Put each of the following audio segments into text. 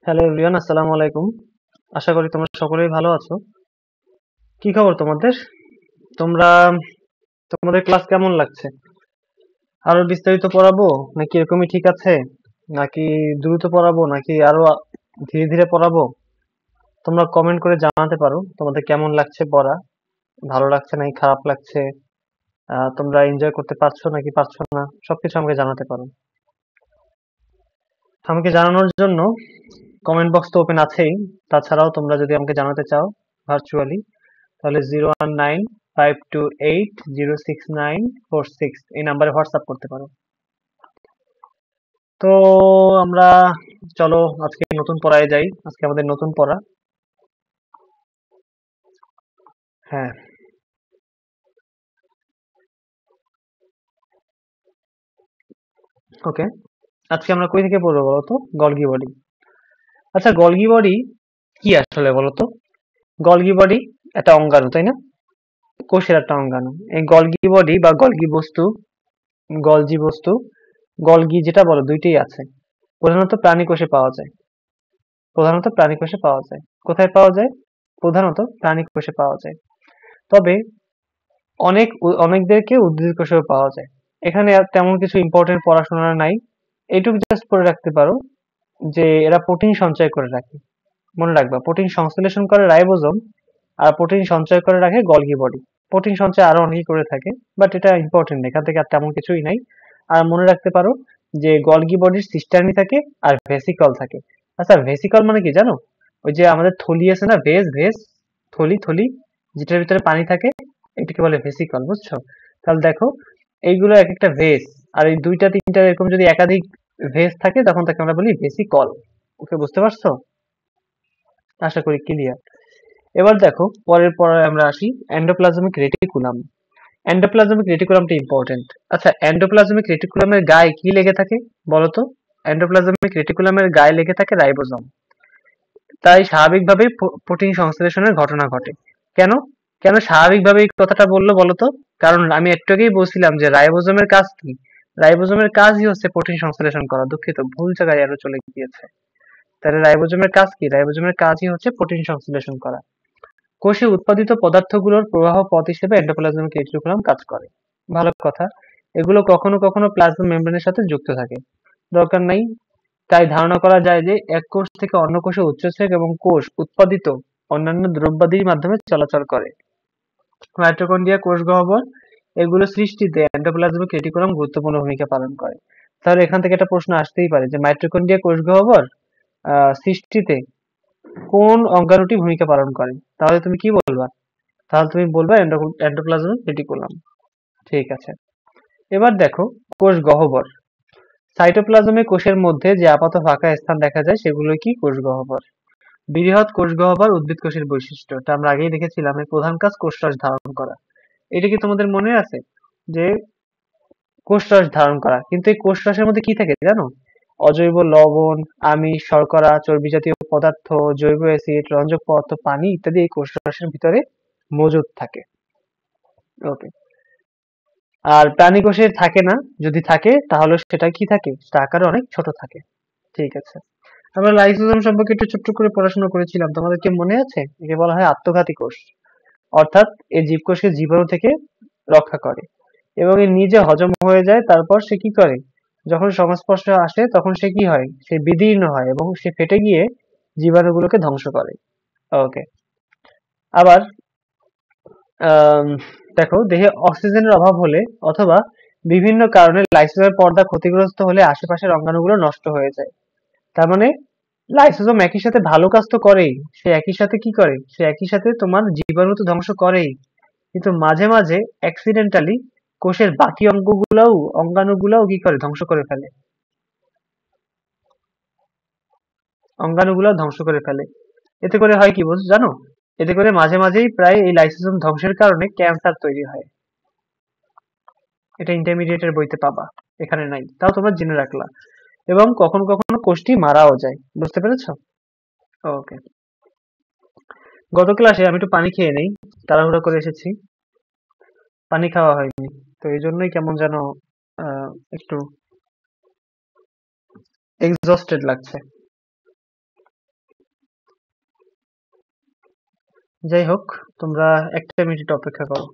Hello everyone, আসসালামু আলাইকুম। আশা করি তোমরা সকলেই ভালো আছো। কি খবর তোমাদের? তোমরা তোমাদের ক্লাস কেমন লাগছে? আরো বিস্তারিত পড়াবো নাকি এরকমই ঠিক আছে? নাকি দ্রুত পড়াবো নাকি আরো ধীরে ধীরে পড়াবো? তোমরা কমেন্ট করে জানাতে পারো তোমাদের কেমন লাগছে পড়া, ভালো লাগছে নাকি খারাপ লাগছে, তোমরা এনজয় করতে পারছো নাকি পারছো না, সবকিছু আমাকে জানাতে পারো। আমাকে জানানোর জন্য কমেন্ট বক্স তো ওপেন আছেই। তাছাড়াও তোমরা যদি আমাকে জানাতে চাও ভার্চুয়ালি, তাহলে 01952806946 এই নাম্বারে হোয়াটসঅ্যাপ করতে পারো। তো আমরা চলো আজকে নতুন পড়ায় যাই। আজকে আমাদের নতুন পড়া। হ্যাঁ, ওকে। আজকে আমরা কই থেকে পড়বো বলো তো? Golgi body. আচ্ছা, গলগি বডি কি আসলে বলো তো? গলগি বডি একটা অঙ্গাণু, তাই না? কোষের একটা অঙ্গাণু। এই গলগি বডি বা গলগি বস্তু, গলজি বস্তু, গলগি যেটা বলো দুইটাই আছে। প্রধানত প্রাণী কোষে পাওয়া যায়। প্রধানত প্রাণী কোষে পাওয়া যায়। কোথায় পাওয়া যায়? প্রধানত প্রাণী কোষে পাওয়া যায়। তবে অনেকদেরকে উদ্ভিদ কোষেও পাওয়া যায়। এখানে আর তেমন কিছু ইম্পর্টেন্ট পড়াশোনা নাই। এইটুকু জাস্ট করে রাখতে পারো যে এরা প্রোটিন সঞ্চয় করে রাখে। মনে রাখবা, প্রোটিন সংশ্লেষণ করে রাইবোজোম, আর প্রোটিন সঞ্চয় করে রাখে গলগি বডি। প্রোটিন সঞ্চয় আরো অনেকেই করে থাকে, বাট এটা ইম্পর্টেন্ট, এখান থেকে আর তেমন কিছুই নাই। আর মনে রাখতে পারো যে গলগি বডির সিস্টার্নি থাকে আর ভেসিকল থাকে। আচ্ছা, ভেসিকল মানে কি জানো? ওই যে আমাদের থলি আছে না, ভেজ ভেজ, থলি থলি, যেটার ভিতরে পানি থাকে, এটাকে বলে ভেসিকল, বুঝছো? তাহলে দেখো, এইগুলো এক একটা ভেজ। আর এই দুইটা তিনটা এরকম যদি একাধিক ভেজ থাকে তখন তাকে আমরা বলি ভেসিকল। ওকে, বুঝতে পারছো? আশা করি ক্লিয়ার। এবার দেখো, পরের পড়ায় আমরা আসি। Endoplasmic reticulum. এন্ডোপ্লাজমিক রেটিকুলামটা ইম্পর্টেন্ট। আচ্ছা, এন্ডোপ্লাজমিক রেটিকুলামের গায়ে কি লেগে থাকে বলতো? এন্ডোপ্লাজমিক রেটিকুলামের গায়ে লেগে থাকে রাইবোজোম। তাই স্বাভাবিকভাবেই প্রোটিন সংশ্লেষণের ঘটনা ঘটে। কেন? কেন স্বাভাবিকভাবে এই কথাটা বললো বলতো? কারণ আমি একটু আগেই বলছিলাম যে রাইবোজোমের কাজ কি? রাইবোজোমের কাজই হচ্ছে প্রোটিন সংশ্লেষণ করা। দুঃখিত, ভুল জায়গায় আরো চলে গিয়েছে। তাহলে রাইবোজোমের কাজ কি? রাইবোজোমের কাজই হচ্ছে প্রোটিন সংশ্লেষণ করা। কোষে উৎপাদিত পদার্থগুলোর প্রবাহ পথ হিসেবে এন্ডোপ্লাজমিক রেটিকুলাম কাজ করে। ভালো কথা। এগুলো কখনো কখনো প্লাজমা মেমব্রেনের সাথে যুক্ত থাকে। দরকার নাই। তাই ধারণা করা যায় যে এক কোষ থেকে অন্য কোষে উৎসেচক এবং কোষ উৎপাদিত অন্যান্য দ্রব্যাদির মাধ্যমে চলাচল করে। মাইটোকন্ড্রিয়া, কোষ গহ্বর, এগুলো সৃষ্টিতে এন্ডোপ্লাজমিক রেটিকুলাম গুরুত্বপূর্ণ ভূমিকা পালন করে। তাহলে এখান থেকে একটা প্রশ্ন আসতেই পারে যে মাইটোকন্ড্রিয়া, কোষ গহ্বর সৃষ্টিতে কোন অঙ্গাণুটি ভূমিকা পালন করে? তাহলে তুমি কি বলবা? তাহলে তুমি বলবা এন্ডোপ্লাজমিক রেটিকুলাম। ঠিক আছে। এবার দেখো, কোষ গহ্বর। সাইটোপ্লাজমে কোষের মধ্যে যে আপাত ফাঁকা স্থান দেখা যায় সেগুলো কি? কোষ গহ্বর। বৃহৎ কোষ গহ্বর উদ্ভিদ কোষের বৈশিষ্ট্য, এটা আমরা আগেই দেখেছিলাম। এর প্রধান কাজ কোষরস ধারণ করা। এটা কি তোমাদের মনে আছে যে কোষরস ধারণ করা? কিন্তু এই কোষরসের মধ্যে কি থাকে জানো? অজৈব লবণ, আমিষ, শর্করা, চর্বি জাতীয় পদার্থ, জৈব অ্যাসিড, রঞ্জক পদার্থ, পানি ইত্যাদি এই কোষরসের ভিতরে মজুদ থাকে। ওকে। আর প্রাণী কোষে থাকে না। যদি থাকে তাহলে সেটা কি থাকে? সেটা আকারে অনেক ছোট থাকে। ঠিক আছে। আমরা লাইসোজোম সম্পর্কে একটু ছোট্ট করে পড়াশোনা করেছিলাম, তোমাদের কি মনে আছে? একে বলা হয় আত্মঘাতী কোষ। অর্থাৎ এই জীবকোষকে জীবাণু থেকে রক্ষা করে এবং এ নিজে হজম হয়ে যায়। তারপর সে কি করে? যখন সংস্পর্শে আসে তখন সে কি হয়? সে বিদীর্ণ হয় এবং সে ফেটে গিয়ে জীবাণুগুলোকে ধ্বংস করে। ওকে। আবার আম, দেখো, দেহে অক্সিজেনের অভাব হলে অথবা বিভিন্ন কারণে লাইসোজোমের পর্দা ক্ষতিগ্রস্ত হলে আশেপাশের অঙ্গাণুগুলো নষ্ট হয়ে যায়। তার মানে লাইসোজোম একই সাথে ভালো কাজ তো করেই, সে একই সাথে কি করে? সে একই সাথে তোমার জীবাণু তো ধ্বংস করেই, কিন্তু মাঝে মাঝে অ্যাক্সিডেন্টালি কোষের বাকি অঙ্গাণুগুলাও কি করে? ধ্বংস করে ফেলে। অঙ্গাণুগুলাও ধ্বংস করে ফেলে। এতে করে হয় কি জানো? এতে করে মাঝে মাঝেই প্রায় এই লাইসোজোম ধ্বংসের কারণে ক্যান্সার তৈরি হয়। এটা ইন্টারমিডিয়েটের বইতে পাবা, এখানে নাই, তাও তোমরা জেনে রাখলা। এবং কখনো কখনো কোষটি মারাও যায়। বুঝতে পেরেছো? ওকে। গত ক্লাসে আমি একটু পানি খেয়ে নেই, তাড়াহুড়ো করে এসেছি, পানি খাওয়া হয়নি। তো এই জন্যই কেমন যেন একটু এক্সস্টেড লাগছে। যাই হোক, তোমরা একটা মিনিট অপেক্ষা করো।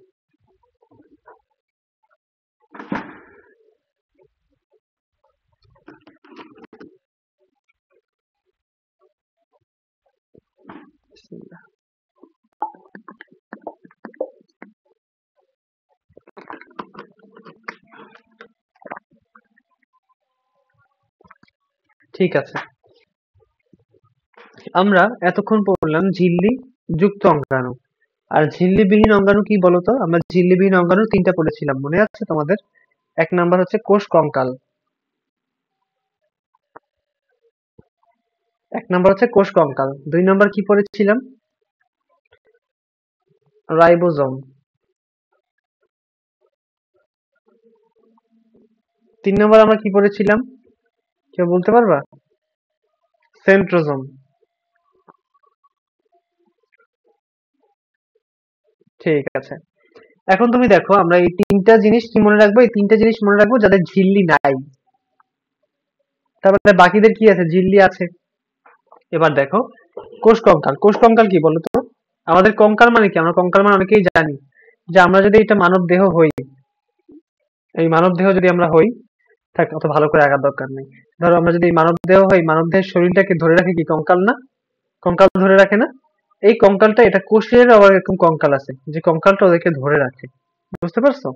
ঠিক আছে, আমরা এতক্ষণ পড়লাম ঝিল্লি যুক্ত অঙ্গাণু। আর ঝিল্লিবিহীন অঙ্গাণু কি বলতো? আমরা ঝিল্লিবিহীন অঙ্গাণু তিনটা পড়েছিলাম, মনে আছে তোমাদের? এক নাম্বার হচ্ছে কোষ কঙ্কাল, এক নাম্বার হচ্ছে কোষ কঙ্কাল। দুই নাম্বার কি পড়েছিলাম? রাইবোজোম। তিন নাম্বার আমরা কি পড়েছিলাম? কেউ বলতে পারবা? সেন্ট্রোজোম। ঠিক আছে, এখন তুমি দেখো, আমরা এই তিনটা জিনিস কি মনে রাখবো? এই তিনটা জিনিস মনে রাখবো যাদের ঝিল্লি নাই। তারপরে বাকিদের কি আছে? ঝিল্লি আছে। এবার দেখো কোষ কঙ্কাল। কোষ কঙ্কাল কি বলতো? আমাদের কঙ্কাল মানে কি? আমরা কঙ্কাল মানে অনেকেই জানি যে আমরা যদি এটা মানব দেহ হই, এই মানব দেহ যদি আমরা হই, থাক অত ভালো করে আগার দরকার নেই। ধরো আমরা যদি মানব দেহ হই, মানব দেহের শরীরটাকে ধরে রাখে কি? কঙ্কাল না? কঙ্কাল ধরে রাখে না? এই কঙ্কালটা, এটা কোষের আবার এরকম কঙ্কাল আছে যে কঙ্কালটা ওদেরকে ধরে রাখে। বুঝতে পারছো?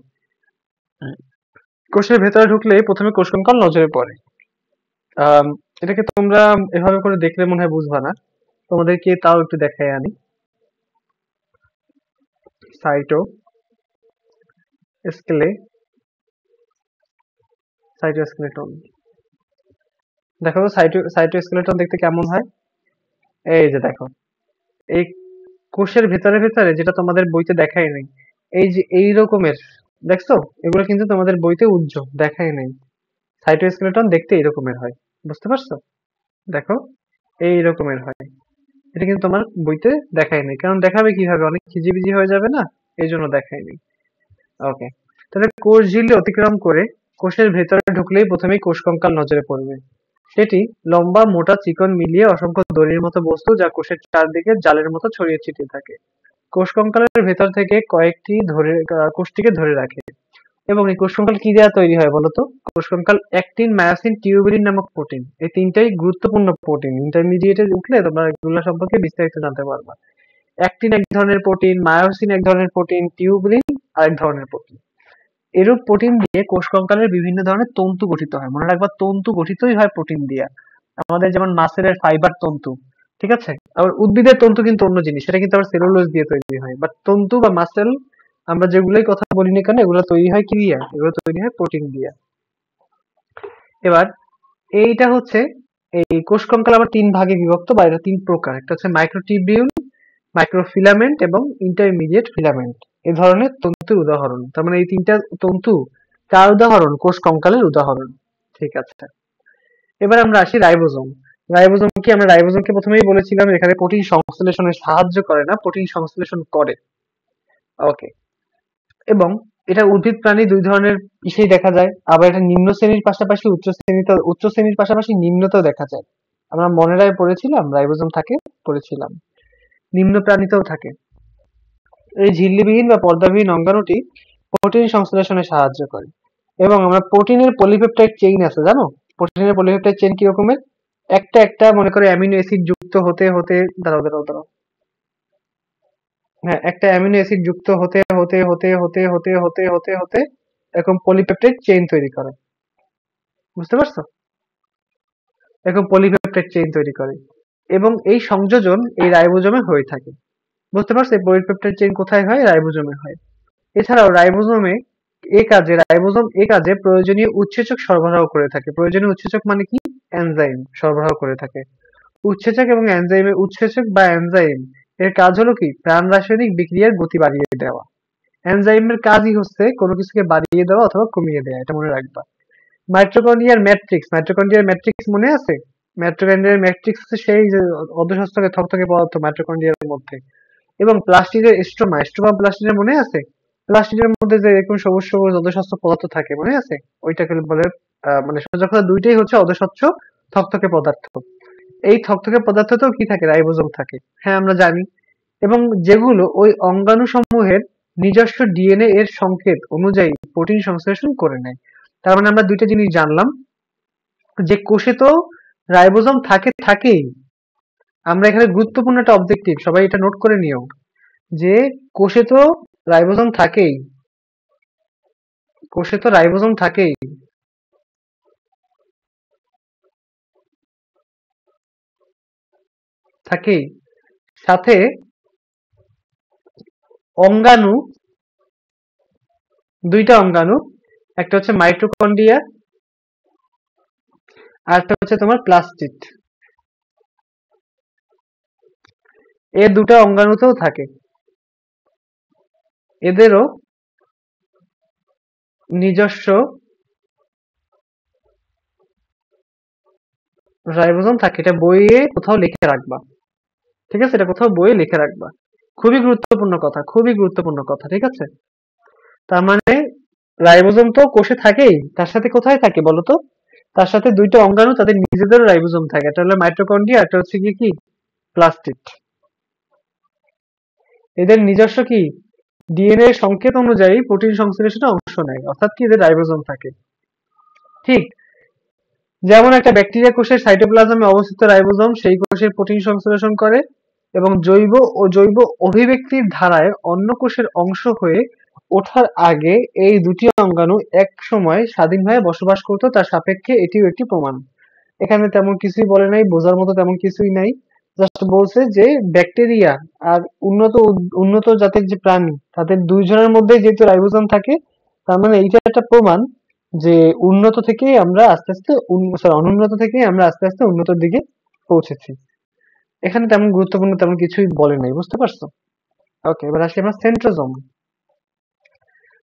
কোষের ভেতরে ঢুকলে প্রথমে কোষ কঙ্কাল নজরে পড়ে। আম, এটাকে তোমরা এভাবে করে দেখলে মনে হয় বুঝবা না, তোমাদেরকে তাও একটু দেখাই আনি। সাইটো স্কেলে সাইটোস্কেলেটন, দেখো তো সাইটোস্কেলেটন দেখতে কেমন হয়। এই যে দেখো, এই কোষের ভেতরে ভেতরে যেটা তোমাদের বইতে দেখাই নাই, এই যে এই রকমের, দেখছো? এগুলো কিন্তু তোমাদের বইতে উজ্জ্বল দেখাই নাই। সাইটোস্কেলেটন দেখতে এরকমের হয়, বুঝতে পারছো? দেখো, এই রকমের হয়। এটা কিন্তু তোমার বইতে দেখাই নাই, কারণ দেখাবে কিভাবে? অনেক খিজিবিজি হয়ে যাবে না, এই জন্য দেখাই নাই। ওকে, তাহলে কোষ ঝিল্লি অতিক্রম করে কোষের ভেতরে ঢুকলেই প্রথমেই কোষ কঙ্কাল নজরে পড়বে। সেটি লম্বা, মোটা, চিকন মিলিয়ে অসংখ্য দড়ির মতো বস্তু, যা কোষের চারদিকে জালের মতো ছড়িয়ে ছিটিয়ে থাকে। কোষ কঙ্কালের ভেতর থেকে কয়েকটি কোষটিকে ধরে রাখে। এবং এই কোষ কঙ্কাল কি দেওয়া তৈরি হয় বলতো? কোষ কঙ্কাল অ্যাক্টিন, মায়োসিন, টিউবিলিন নামক প্রোটিন, এই তিনটাই গুরুত্বপূর্ণ প্রোটিন। ইন্টারমিডিয়েটে উঠলে তোমরা এগুলো সম্পর্কে বিস্তারিত জানতে পারবা। অ্যাক্টিন এক ধরনের প্রোটিন, মায়োসিন এক ধরনের প্রোটিন, টিউবিলিন আরেক ধরনের প্রোটিন। এরূপ প্রোটিন দিয়ে কোষ কঙ্কালের বিভিন্ন ধরনের তন্তু গঠিত হয়। মনে রাখবা, তন্তু গঠিতই হয় প্রোটিন দিয়ে। আমাদের যেমন মাসেলের ফাইবার তন্তু, ঠিক আছে? আবার উদ্ভিদের তন্তু কিন্তু অন্য জিনিস, সেটা কিন্তু আবার সেলুলোজ দিয়ে তৈরি হয়। বাট তন্তু বা মাসেল, আমরা যেগুলোই কথা বলি না কেন, এগুলো তৈরি হয় কি দিয়ে? এগুলো তৈরি হয় প্রোটিন দিয়ে। এবার এইটা হচ্ছে, এই কোষ কঙ্কাল আবার তিন ভাগে বিভক্ত, বা এটা তিন প্রকার। একটা হচ্ছে মাইক্রোটিবিউল, মাইক্রোফিলামেন্ট এবং ইন্টারমিডিয়েট ফিলামেন্ট। এই ধরনের তন্তুর উদাহরণ, তার মানে এই তিনটা তন্তু কার উদাহরণ? কোষ কঙ্কালের উদাহরণ। ঠিক আছে, এবার আমরা আসি রাইবোজোম। রাইবোজোম কি? আমরা রাইবোজোমকে প্রথমেই বলেছিলাম এখানে প্রোটিন সংশ্লেষণে সাহায্য করে না, প্রোটিন সংশ্লেষণ করে। ওকে, এবং এটা উদ্ভিদ প্রাণী দুই ধরনের ইসেই দেখা যায়। আবার এটা নিম্ন শ্রেণীর পাশাপাশি উচ্চ শ্রেণীর পাশাপাশি নিম্নতেও দেখা যায়। আমরা মনেরায় পড়েছিলাম রাইবোজোম থাকে, পড়েছিলাম নিম্ন প্রাণীতেও থাকে। এই ঝিল্লিবিহীন বা পর্দাবিহীন অঙ্গাণুটি প্রোটিন সংশ্লেষণে সাহায্য করে। এবং আমরা প্রোটিনের পলিপেপটাইড চেইন আছে, জানো? প্রোটিনের পলিপেপটাইড চেইন কি রকমের? একটা একটা মনে করে অ্যামিনো অ্যাসিড যুক্ত হতে হতে, দাঁড়াও, হ্যাঁ, একটা অ্যামিনো অ্যাসিড যুক্ত হতে হতে হতে হতে হতে হতে হতে হতে এরকম পলিপেপটাইড চেইন তৈরি করে। বুঝতে পারছো? এরকম পলিপেপটাইড চেইন তৈরি করে, এবং এই সংযোজন এই রাইবোজোমে হয়ে থাকে। বুঝতে পারছো? এই পলিপেপটাইড চেইন কোথায় হয়? রাইবোজোমে হয়। এছাড়াও রাইবোজোম এ কাজে প্রয়োজনীয় উৎসেচক সরবরাহ করে থাকে। প্রয়োজনীয় উৎসেচক মানে কি? এনজাইম সরবরাহ করে থাকে। উৎসেচক বা এনজাইম এর কাজ হলো কি? প্রাণ রাসায়নিক বিক্রিয়ার গতি বাড়িয়ে দেওয়া। এনজাইমের কাজই হচ্ছে কোনো কিছুকে বাড়িয়ে দেওয়া অথবা কমিয়ে দেওয়া, এটা মনে রাখবা। মাইটোকন্ড্রিয়ার ম্যাট্রিক্স মনে আছে? মাইটোকন্ড্রিয়ার ম্যাট্রিক্স হচ্ছে সেই যে অর্ধশস্ত্রকে থকথকে পদার্থ মাইটোকন্ড্রিয়ার মধ্যে। এবং প্লাস্টিডের স্ট্রোমা প্লাস্টিডের মনে আছে? প্লাস্টিডের মধ্যে যে এরকম সবুজ সবুজ অর্ধস্বচ্ছ পদার্থ থাকে, মনে আছে? ওইটাকে বলে মানে সোজা কথা দুইটাই হচ্ছে অর্ধস্বচ্ছ থকথকে পদার্থ। এই থকথকে পদার্থতেও কি থাকে? রাইবোজোম থাকে। হ্যাঁ, আমরা জানি। এবং যেগুলো ওই অঙ্গাণু সমূহের নিজস্ব ডিএনএ এর সংকেত অনুযায়ী প্রোটিন সংশ্লেষণ করে নেয়। তার মানে আমরা দুইটা জিনিস জানলাম, যে কোষে তো রাইবোজোম থাকেই। আমরা এখানে গুরুত্বপূর্ণ একটা অবজেক্টিভ, সবাই এটা নোট করে নিও, যে কোষে তো রাইবোজোম থাকেই, কোষে তো রাইবোজোম থাকেই, থাকেই। সাথে অঙ্গাণু, দুইটা অঙ্গাণু, একটা হচ্ছে মাইটোকন্ড্রিয়া আর একটা হচ্ছে তোমার প্লাস্টিড। এ দুটা অঙ্গাণুতেও থাকে। এদেরও নিজস্ব রাইবোজোম থাকে। এটা বইয়ে কোথাও লিখে রাখবা, ঠিক আছে? এটা কোথাও বইয়ে লিখে রাখবা। খুবই গুরুত্বপূর্ণ কথা, খুবই গুরুত্বপূর্ণ কথা, ঠিক আছে? তার মানে রাইবোজোম তো কোষে থাকেই, তার সাথে কোথায় থাকে বলতো? তার সাথে দুইটা অঙ্গাণু, তাদের নিজেদেরও রাইবোজোম থাকে। একটা হলো মাইটোকন্ড্রিয়া, একটা হচ্ছে কি প্লাস্টিড। এদের নিজস্ব কি ডিএনএ সংকেত অনুযায়ী প্রোটিন সংশ্লেষণে অংশ নেয়, অর্থাৎ কি এদের রাইবোজোম থাকে। ঠিক যেমন একটা ব্যাকটেরিয়া কোষের সাইটোপ্লাজমে অবস্থিত রাইবোজোম সেই কোষের প্রোটিন সংশ্লেষণ করে এবং জৈব অভিব্যক্তির ধারায় অন্য কোষের অংশ হয়ে ওঠার আগে এই দুটি অঙ্গাণু এক সময় স্বাধীনভাবে বসবাস করত, তার সাপেক্ষে এটিও একটি প্রমাণ। এখানে তেমন কিছুই বলে নাই, বোঝার মতো তেমন কিছুই নাই। জাস্ট বলছে যে ব্যাকটেরিয়া আর উন্নত জাতের যে প্রাণী, তাদের দুইজনের মধ্যে যেহেতু রাইবোজোম থাকে, তার মানে এইটা একটা প্রমাণ যে উন্নত থেকেই আমরা আস্তে আস্তে অনুন্নত থেকেই আমরা আস্তে আস্তে উন্নতর দিকে পৌঁছেছি। এখানে তেমন গুরুত্বপূর্ণ তেমন কিছুই বলে নাই, বুঝতে পারছো? ওকে, এবার আসি আমরা সেন্ট্রোজোম।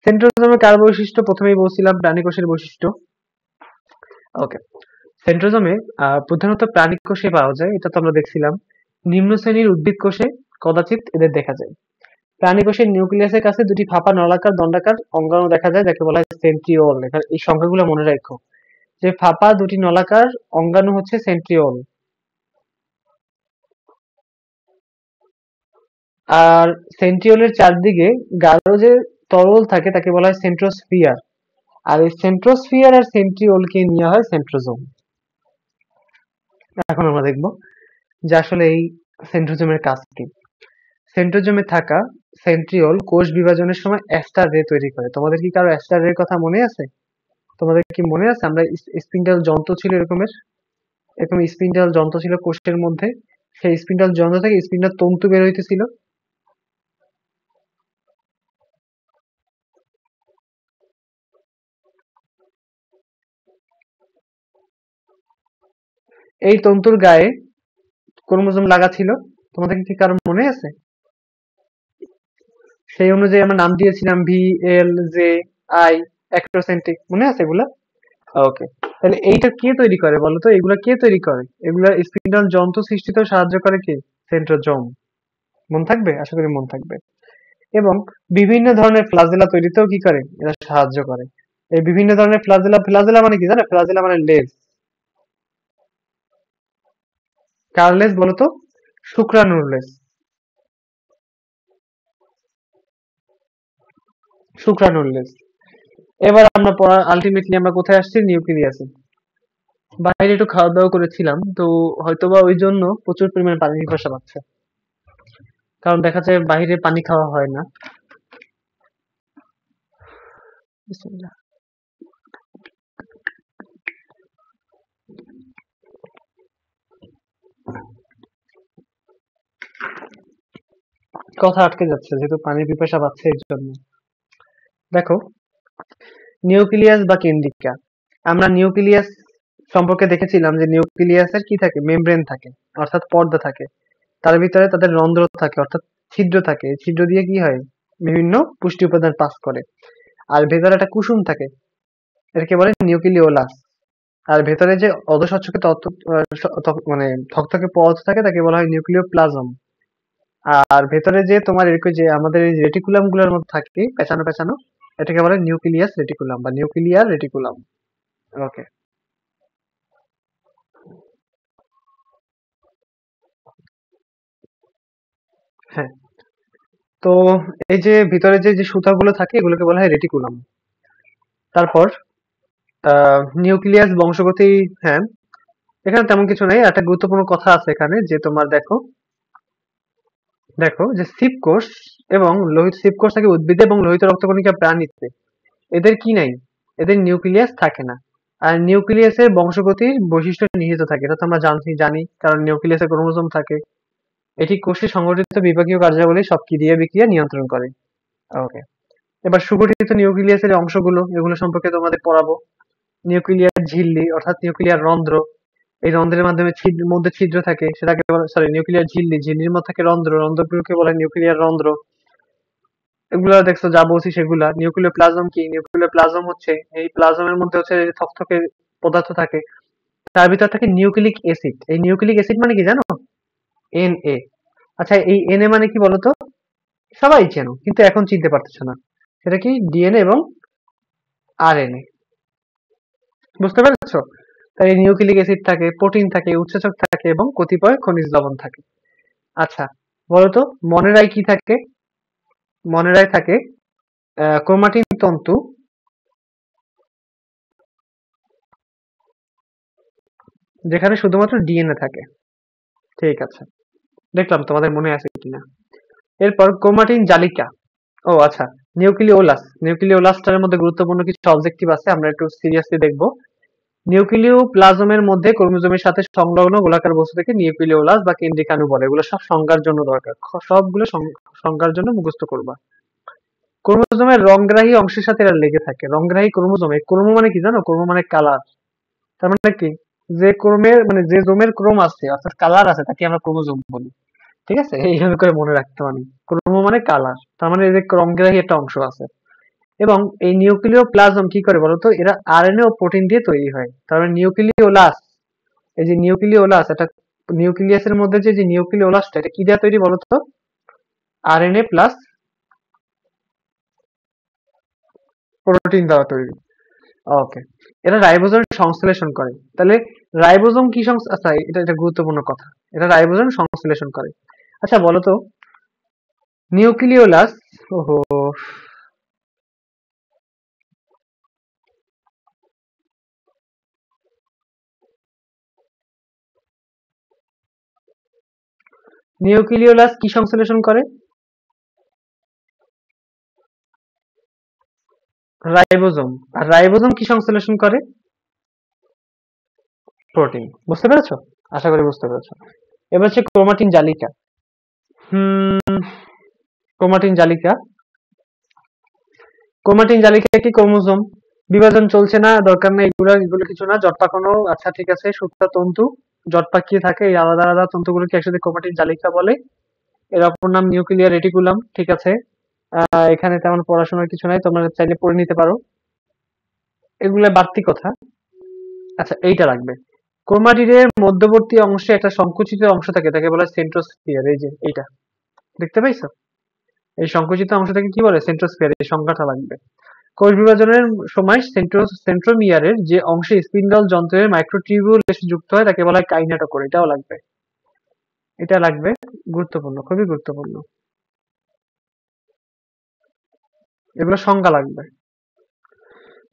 সেন্ট্রোজোমের কার বৈশিষ্ট্য? প্রথমেই বলছিলাম প্রাণী কোষের বৈশিষ্ট্য। ওকে, সেন্ট্রোজোমে প্রধানত প্রাণী কোষে পাওয়া যায়, এটা তো আমরা দেখছিলাম। নিম্ন শ্রেণীর উদ্ভিদ কোষে কদাচিৎ এদের দেখা যায়। প্রাণী কোষের নিউক্লিয়াসের কাছে দুটি ফাঁপা নলাকার দণ্ডাকার অঙ্গাণু দেখা যায়, যাকে বলা হয় সেন্ট্রিওল। এখানে এই সংখ্যাগুলো মনে রাখো, যে ফাঁপা দুটি নলাকার অঙ্গাণু হচ্ছে সেন্ট্রিওল। আর সেন্ট্রিওলের চারদিকে গাঢ় যে তরল থাকে তাকে বলা হয় সেন্ট্রোস্ফিয়ার। আর এই সেন্ট্রোস্ফিয়ার আর সেন্ট্রিওলকে নিয়ে হয় সেন্ট্রোজোম। এখন আমরা দেখবো যে আসলে এই সেন্ট্রোজোমের কাজ কি। সেন্ট্রোজোমে থাকা সেন্ট্রিওল কোষ বিভাজনের সময় অ্যাস্টার রে তৈরি করে। তোমাদের কি কারো অ্যাস্টার রে কথা মনে আছে? তোমাদের কি মনে আছে আমরা স্পিন্ডাল যন্ত্র ছিল এরকমের, এরকম স্পিন্ডাল যন্ত্র ছিল কোষের মধ্যে, সেই স্পিন্ডাল যন্ত্র থেকে স্পিন্ডাল তন্তু বের হইতেছিল। এই তন্তুর গায়ে ক্রোমোজোম লাগা ছিল। তোমাদের কি কারো মনে আছে? সেই অনুযায়ী আমরা নাম দিয়েছিলাম ভি, এল, জে, আই, অ্যাক্টোসেন্ট্রিক, মনে আছে এগুলা? ওকে, তাহলে এইটা কে তৈরি করে বলতো? এগুলা কে তৈরি করে? এগুলা স্পিন্ডাল যন্ত্র সৃষ্টিতে সাহায্য করে কে? সেন্ট্রোজোম। মন থাকবে, আশা করি মন থাকবে। এবং বিভিন্ন ধরনের ফ্লাজেলা তৈরিতেও কি করে? এরা সাহায্য করে। এই বিভিন্ন ধরনের ফ্লাজেলা, ফ্লাজেলা মানে কি জানো? ফ্লাজেলা মানে লেজ। কার লেজ বলতো? শুক্রাণুর লেজ। শুক্রাণুর লেজ। এবার আমরা পড়া আলটিমেটলি আমরা কোথায় আসছি? নিউক্লিয়াসে। বাইরে একটু খাওয়া দাওয়া করেছিলাম তো, হয়তোবা ওই জন্য প্রচুর পরিমাণে পানির পিপাসা পাচ্ছে। কারণ দেখা যায় বাইরে পানি খাওয়া হয় না। বিসমিল্লাহ। কথা আটকে যাচ্ছে যেহেতু পানির পিপাসা পাচ্ছে এর জন্য। দেখো, নিউক্লিয়াস বা কেন্দ্রিকা। আমরা নিউক্লিয়াস সম্পর্কে দেখেছিলাম যে নিউক্লিয়াসের কি থাকে? মেমব্রেন থাকে, অর্থাৎ পর্দা থাকে। তার ভিতরে তাদের রন্ধ্র থাকে, অর্থাৎ ছিদ্র থাকে। এই ছিদ্র দিয়ে কি হয়? বিভিন্ন পুষ্টি উপাদান পাস করে। আর ভেতরে একটা কুসুম থাকে, এটাকে বলে নিউক্লিওলাস। আর ভেতরে যে অধঃস্বচ্ছকে মানে থকথকে পদার্থ থাকে তাকে বলা হয় নিউক্লিওপ্লাজম। আর ভেতরে যে তোমার এরকম যে আমাদের এই রেটিকুলাম গুলোর মধ্যে থাকে পেঁচানো পেঁচানো, এটাকে বলে নিউক্লিয়াস রেটিকুলাম বা নিউক্লিয়ার রেটিকুলাম। ওকে, হ্যাঁ, তো এই যে ভিতরে যে যে সুতাগুলো থাকে এগুলোকে বলা হয় রেটিকুলাম। তারপর নিউক্লিয়াস বংশগতি। হ্যাঁ, এখানে তেমন কিছু নাই, একটা গুরুত্বপূর্ণ কথা আছে এখানে যে তোমার দেখো, দেখো যে সিপ কোষ এবং লোহিত সিপ কোষ থাকে উদ্ভিদে এবং লোহিত রক্তকণিকা প্রাণীতে, এদের কি নাই, এদের নিউক্লিয়াস থাকে না। আর নিউক্লিয়াসের বংশগতির বৈশিষ্ট্য নিহিত থাকে, এটা তো আমরা জানি কারণ নিউক্লিয়াসে ক্রোমোজোম থাকে। এটি কোষে সংঘটিত বিভাগীয় কার্যাবলী সব ক্রিয়া বিক্রিয়া নিয়ন্ত্রণ করে। ওকে, এবার সুগঠিত নিউক্লিয়াসের অংশগুলো এগুলো সম্পর্কে তোমাদের পড়াবো। নিউক্লিয়ার ঝিল্লি অর্থাৎ নিউক্লিয়ার রন্ধ্র, এই রন্ধ্রের মাধ্যমে মধ্যে ছিদ্র থাকে সেটাকে বলে, সরি, নিউক্লিয়ার ঝিল্লি, ঝিল্লির মধ্যে থাকে রন্ধ্র, রন্ধ্রগুলোকে বলা হয় নিউক্লিয়ার রন্ধ্র। এগুলা দেখছো যা বলছি সেগুলা। নিউক্লিয় প্লাজম কি, নিউক্লিয় প্লাজম হচ্ছে এই প্লাজমের মধ্যে হচ্ছে থকথকে পদার্থ থাকে, তার ভিতর থাকে নিউক্লিক অ্যাসিড। এই নিউক্লিক অ্যাসিড মানে কি জানো? এনএ। আচ্ছা, এই এনএ মানে কি বলতো? সবাই চেনো কিন্তু এখন চিনতে পারতেছো না, সেটা কি? ডিএনএ এবং আরএনএ। বুঝতে পেরেছো? তাই নিউক্লিক অ্যাসিড থাকে, প্রোটিন থাকে, উৎসেচক থাকে এবং কতিপয় খনিজ লবণ থাকে। আচ্ছা, বলতো মনেরায় কি থাকে? মনেরায় থাকে ক্রোমাটিন তন্তু, যেখানে শুধুমাত্র ডিএনএ থাকে। ঠিক আছে, দেখলাম তোমাদের মনে আছে কিনা। এরপর ক্রোমাটিন জালিকা। ও আচ্ছা, নিউক্লিওলাস। নিউক্লিওলাসটার মধ্যে গুরুত্বপূর্ণ কিছু অবজেক্টিভ আছে, আমরা একটু সিরিয়াসলি দেখবো। নিউক্লিয় প্লাজমের মধ্যে ক্রোমোজোমের সাথে সংলগ্ন গোলাকার বস্তু থেকে নিউক্লিওলাস বা কেন্দ্রিকাণু বলে। এগুলো সব সংজ্ঞার জন্য দরকার, সবগুলো সংজ্ঞার জন্য মুখস্থ করবা। ক্রোমোজোমের রংগ্রাহী অংশের সাথে এরা লেগে থাকে। রংগ্রাহী ক্রোমোজোম, এই ক্রোমো মানে কি জানো? ক্রোমো মানে কালার। তার মানে কি, যে ক্রোমের মানে যে জোমের ক্রোম আছে অর্থাৎ কালার আছে তাকে আমরা ক্রোমোজোম বলি। ঠিক আছে, এইভাবে করে মনে রাখতে পারি। ক্রোমো মানে কালার, তার মানে এই যে রংগ্রাহী একটা অংশ আছে। এবং এই নিউক্লিয় প্লাজম কি করে বলতো? এরা আরএনএ ও প্রোটিন দিয়ে তৈরি হয়। তার মানে নিউক্লিওলাস, এই যে নিউক্লিওলাস, এটা নিউক্লিয়াসের মধ্যে যে যে নিউক্লিওলাসটা, এটা কি দিয়ে তৈরি বলতো? আরএনএ প্লাস প্রোটিন দ্বারা তৈরি। ওকে, এরা রাইবোজোম সংশ্লেষণ করে। তাহলে রাইবোজোম কি আচ্ছা, এটা একটা গুরুত্বপূর্ণ কথা, এটা রাইবোজোম সংশ্লেষণ করে। আচ্ছা বলতো নিউক্লিওলাস, ওহো, নিউক্লিওলাস কি সংশ্লেষণ করে? রাইবোজোম। আর রাইবোজোম কি সংশ্লেষণ করে? প্রোটিন। বুঝতে পেরেছো? আশা করি বুঝতে পেরেছো। এবার হচ্ছে ক্রোমাটিন জালিকা। হুম, ক্রোমাটিন জালিকা, ক্রোমাটিন জালিকা একটি ক্রোমোজোম। বিভাজন চলছে না, দরকার নেই, এগুলো কিছু না, জট পাকানো। আচ্ছা ঠিক আছে, সুতা তন্তু জট পাকিয়ে থাকে, এই আলাদা আলাদা তন্তুগুলোকে একসাথে ক্রোমাটিন জালিকা বলে। এর অপর নাম নিউক্লিয়ার রেটিকুলাম। ঠিক আছে, এখানে তেমন পড়াশোনার কিছু নাই, তোমরা চাইলে পড়ে নিতে পারো, এগুলো বাড়তি কথা। আচ্ছা, এইটা লাগবে। ক্রোমাটিনের মধ্যবর্তী অংশে একটা সংকুচিত অংশ থাকে, তাকে বলা হয় সেন্ট্রোস্ফিয়ার। এই যে এইটা দেখতে পাইছো? এই সংকুচিত অংশটাকে কি বলে? সেন্ট্রোস্ফিয়ার। এই সংখ্যাটা লাগবে। কোষ বিভাজনের সময় সেন্ট্রোমিয়ারের যে অংশে স্পিন্ডল যন্ত্রের মাইক্রোটিউবিউল এসে যুক্ত হয় তাকে বলা হয় কাইনেটোকোর। এটাও লাগবে, এটা লাগবে, গুরুত্বপূর্ণ, খুবই গুরুত্বপূর্ণ। এগুলো সংজ্ঞা লাগবে।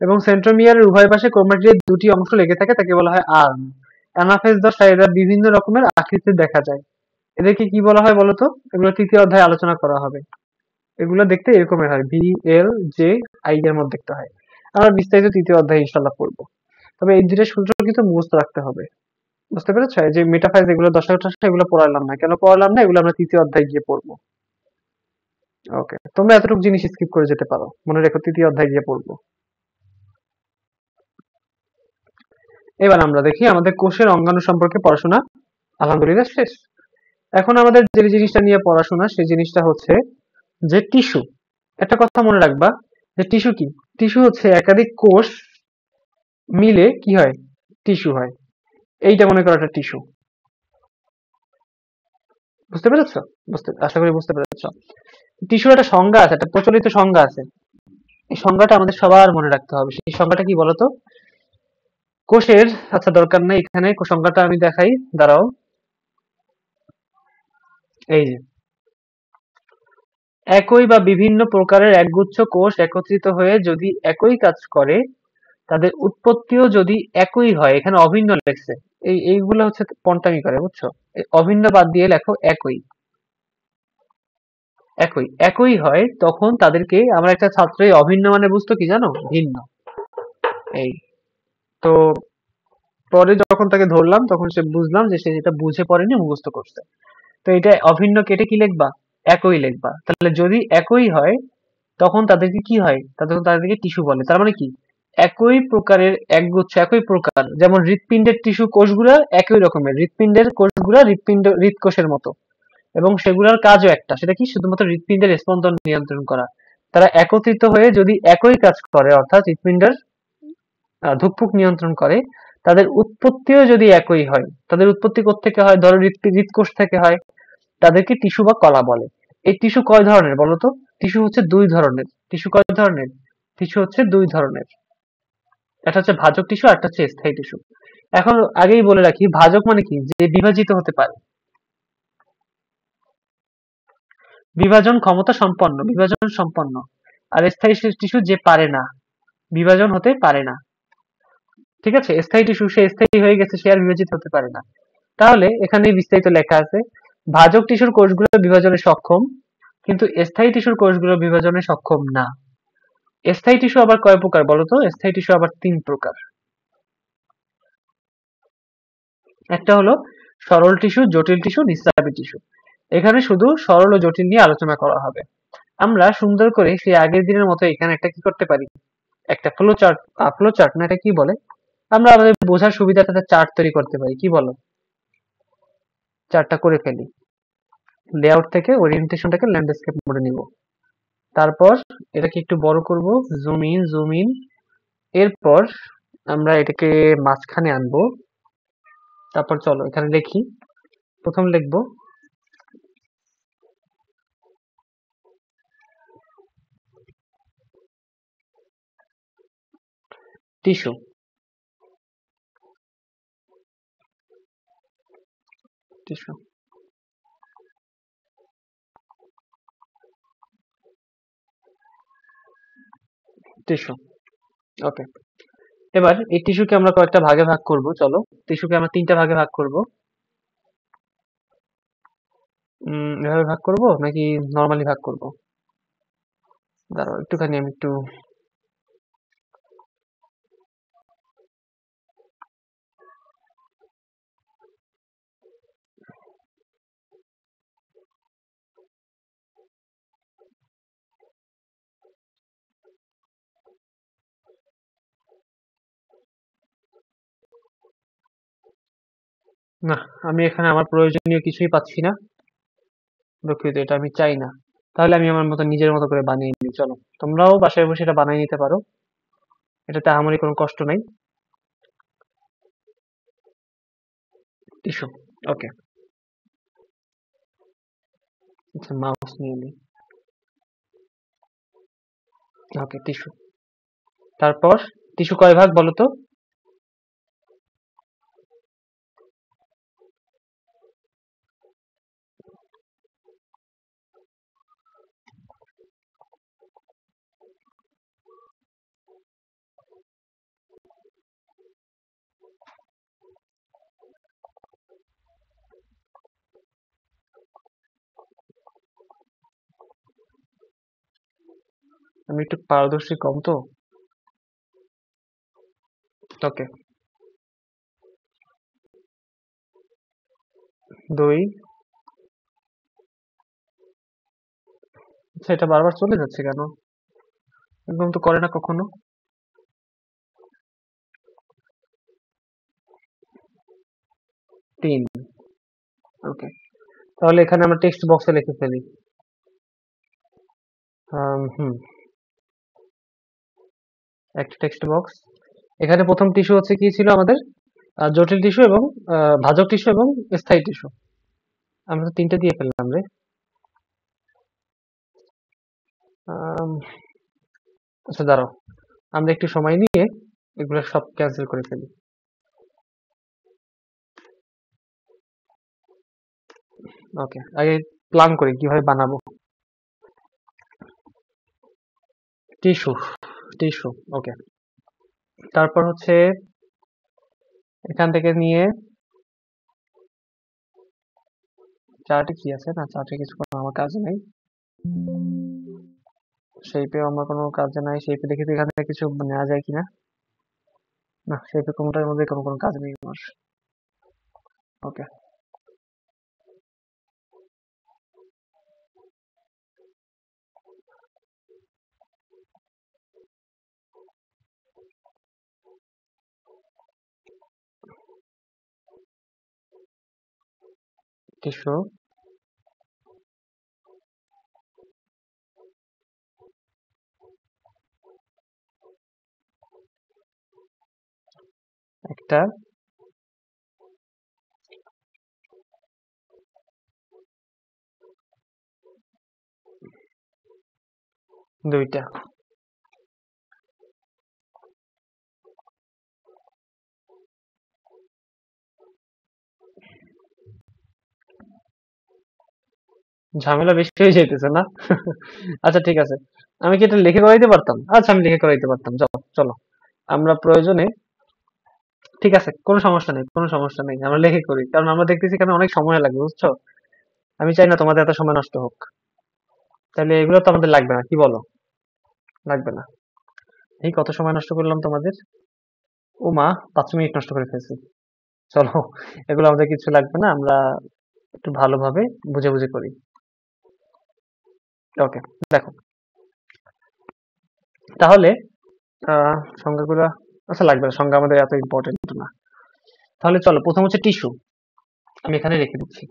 এবং সেন্ট্রোমিয়ারের উভয় পাশে ক্রোমাটিডের দুটি অংশ লেগে থাকে, তাকে বলা হয় আর্ম। অ্যানাফেজ দশা এরা বিভিন্ন রকমের আকৃতিতে দেখা যায়। এদেরকে কি বলা হয় বলতো? এগুলো তৃতীয় অধ্যায়ে আলোচনা করা হবে। এগুলো দেখতে এরকমের হয়, ভি এল জে আই এর মধ্যে দেখতে হয়। আমরা বিস্তারিত তৃতীয় অধ্যায়ে ইনশাল্লাহ পড়বো। তবে এই দুইটা সূত্র কিন্তু মুখস্থ রাখতে হবে। বুঝতে পেরেছো? এই যে মেটাফাইজ, এগুলো দশা টশা এগুলো পড়ালাম না, কেন পড়ালাম না? এগুলো আমরা তৃতীয় অধ্যায়ে গিয়ে পড়বো। ওকে, তোমরা এতটুকু জিনিস স্কিপ করে যেতে পারো, মনে রেখো তৃতীয় অধ্যায়ে গিয়ে পড়বো। এবার আমরা দেখি আমাদের কোষের অঙ্গাণু সম্পর্কে পড়াশোনা আলহামদুলিল্লাহ শেষ। এখন আমাদের যে জিনিসটা নিয়ে পড়াশোনা সেই জিনিসটা হচ্ছে যে টিস্যু। একটা কথা মনে রাখবা, যে টিস্যু কি? টিস্যু হচ্ছে একাধিক কোষ মিলে কি হয়? টিস্যু হয়। এইটা মনে করো একটা টিস্যু। বুঝতে পেরেছো? আশা করি বুঝতে পেরেছো। টিস্যুর একটা সংজ্ঞা আছে, একটা প্রচলিত সংজ্ঞা আছে। এই সংজ্ঞাটা আমাদের সবার মনে রাখতে হবে। সেই সংজ্ঞাটা কি বলতো? কোষের, আচ্ছা দরকার নেই এখানে সংজ্ঞাটা আমি দেখাই, দাঁড়াও। এই যে একই বা বিভিন্ন প্রকারের একগুচ্ছ কোষ একত্রিত হয়ে যদি একই কাজ করে, তাদের উৎপত্তিও যদি একই হয়, এখানে অভিন্ন লেখছে, এইগুলো হচ্ছে পন্টামি করে, বুঝছো? এই অভিন্ন বাদ দিয়ে লেখো একই। একই একই হয় তখন তাদেরকে, আমার একটা ছাত্র এই অভিন্ন মানে বুঝতো কি জানো? ভিন্ন। এই তো পরে যখন তাকে ধরলাম তখন সে বুঝলাম যে সে যেটা বুঝে পড়েনি, মুখস্থ করছে। তো এটা অভিন্ন কেটে কি লিখবা? একই লিখবা। তাহলে যদি একই হয় তখন তাদেরকে কি হয়? তাদেরকে টিস্যু বলে। তার মানে কি? একই প্রকারের একগুচ্ছ, একই প্রকার। যেমন হৃৎপিণ্ডের টিস্যু কোষগুলা একই রকমের। হৃৎপিণ্ডের কোষগুলা হৃৎকোষের মতো। এবং সেগুলোর কাজও একটা। সেটা কি? শুধুমাত্র হৃৎপিণ্ডের স্পন্দন নিয়ন্ত্রণ করা। তারা একত্রিত হয়ে যদি একই কাজ করে, অর্থাৎ হৃৎপিণ্ডের ধুকপুক নিয়ন্ত্রণ করে, তাদের উৎপত্তিও যদি একই হয়, তাদের উৎপত্তি কোত্থেকে হয়? ধরো হৃৎকোষ থেকে হয়, তাদেরকে টিস্যু বা কলা বলে। এই টিস্যু কয় ধরনের বলো তো? টিস্যু হচ্ছে দুই ধরনের। টিস্যু কয় ধরনের? টিস্যু হচ্ছে দুই ধরনের। একটা হচ্ছে ভাজক টিস্যু, আর একটা হচ্ছে স্থায়ী টিস্যু। এখন আগেই বলে রাখি, ভাজক মানে কি? যে বিভাজিত হতে পারে, বিভাজন ক্ষমতা সম্পন্ন, বিভাজন সম্পন্ন। আর স্থায়ী টিস্যু যে পারে না, বিভাজন হতে পারে না। ঠিক আছে? স্থায়ী টিস্যু, সে স্থায়ী হয়ে গেছে, সে আর বিভাজিত হতে পারে না। তাহলে এখানে বিস্তারিত লেখা আছে, ভাজক টিস্যুর কোষগুলো বিভাজনে সক্ষম, কিন্তু স্থায়ী টিস্যুর কোষগুলো বিভাজনে সক্ষম না। স্থায়ী টিস্যু আবার কয় প্রকার বলতো? স্থায়ী টিস্যু আবার তিন প্রকার। একটা হলো সরল টিস্যু, জটিল টিস্যু, নিস্রাবী টিস্যু। এখানে শুধু সরল ও জটিল নিয়ে আলোচনা করা হবে। আমরা সুন্দর করে সেই আগের দিনের মতো এখানে একটা কি করতে পারি? একটা ফ্লো চার্ট, ফ্লো চার্ট না, এটা কি বলে? আমরা আমাদের বোঝার সুবিধাটাতে চার্ট তৈরি করতে পারি, কি বলো? চার্টটা করে ফেলি। লেআউট থেকে ওরিয়েন্টেশনটাকে ল্যান্ডস্কেপ মোডে নিব। তারপর এটাকে একটু বড় করব, জুম ইন, জুম ইন। এরপর আমরা এটাকে মাঝখানে আনবো। তারপর চলো এখানে লিখি। প্রথম লিখবো টিস্যু, টিস্যু, টিস্যু। ওকে। এবার এই টিস্যুকে আমরা কয়েকটা ভাগে ভাগ করব, চলো। টিস্যুকে আমরা তিনটা ভাগে ভাগ করব। এভাবে ভাগ করব নাকি নরমালি ভাগ করব? দাঁড়াও একটুখানি, আমি একটু, না, আমি এখানে আমার প্রয়োজনীয় কিছুই পাচ্ছি না। দুঃখিত, এটা আমি চাই না। তাহলে আমি আমার মতো নিজের মতো করে বানিয়ে নিই, চলো। তোমরাও বাসায় বসে এটা বানিয়ে নিতে পারো। এটাতে আমারই কোনো কষ্ট নাই। টিস্যু। ওকে। আচ্ছা, মাউস নিয়ে নিই। ওকে, টিস্যু। তারপর টিস্যু কয় ভাগ বলো তো? আমি একটু পারদর্শী কম তো। ওকে। দুই। আচ্ছা, এটা বারবার চলে যাচ্ছে কেন? এরকম তো করে না কখনো। তিন। ওকে। তাহলে এখানে আমরা টেক্সট বক্সে লিখে ফেলি। হুম। একটা টেক্সট বক্স। এখানে প্রথম টিস্যু হচ্ছে কি ছিল আমাদের? জটিল টিস্যু এবং ভাজক টিস্যু এবং স্থায়ী টিস্যু। আমরা তো তিনটে দিয়ে ফেললাম রে। আম, আচ্ছা দাঁড়াও, আমরা একটু সময় নিয়ে এগুলো সব ক্যান্সেল করে ফেলি। ওকে, আগে প্ল্যান করি কিভাবে বানাবো। টিস্যু, টিস্যু, ওকে। তারপর হচ্ছে এখান থেকে নিয়ে চার্টে কি আছে? না, চার্টে কিছু আমার কাজে নাই। শেপেও আমার কোনো কাজে নাই। শেপে দেখি তো এখান থেকে কিছু নেওয়া যায় কিনা। না, শেপে কোনোটার মধ্যে কোনো কাজ নেই আমার। ওকে, টিস্যু একটা, দুইটা। ঝামেলা বেশি হয়ে যাইতেছে না? আচ্ছা ঠিক আছে। আমি কি এটা লিখে করাইতে পারতাম? আচ্ছা আমি লিখে করাইতে পারতাম। চলো, চলো। আমরা প্রয়োজনে ঠিক আছে, কোনো সমস্যা নেই, কোনো সমস্যা নেই। আমরা লিখে করি। কারণ আমরা দেখতেছি এখানে অনেক সময় লাগবে, বুঝছো? আমি চাই না তোমাদের এত সময় নষ্ট হোক। তাহলে এগুলো তো আমাদের লাগবে না, কি বলো? লাগবে না। এই কত সময় নষ্ট করলাম তোমাদের? ও মা, 5 মিনিট নষ্ট করে ফেলছি। চলো, এগুলো আমাদের কিছু লাগবে না। আমরা একটু ভালোভাবে বুঝে বুঝে করি। ওকে, দেখো। তাহলে সংজ্ঞাগুলো আচ্ছা লাগবে না, সংজ্ঞা আমাদের এত ইম্পর্টেন্ট না। তাহলে চলো, প্রথম হচ্ছে টিস্যু। আমি এখানে রেখে দিচ্ছি।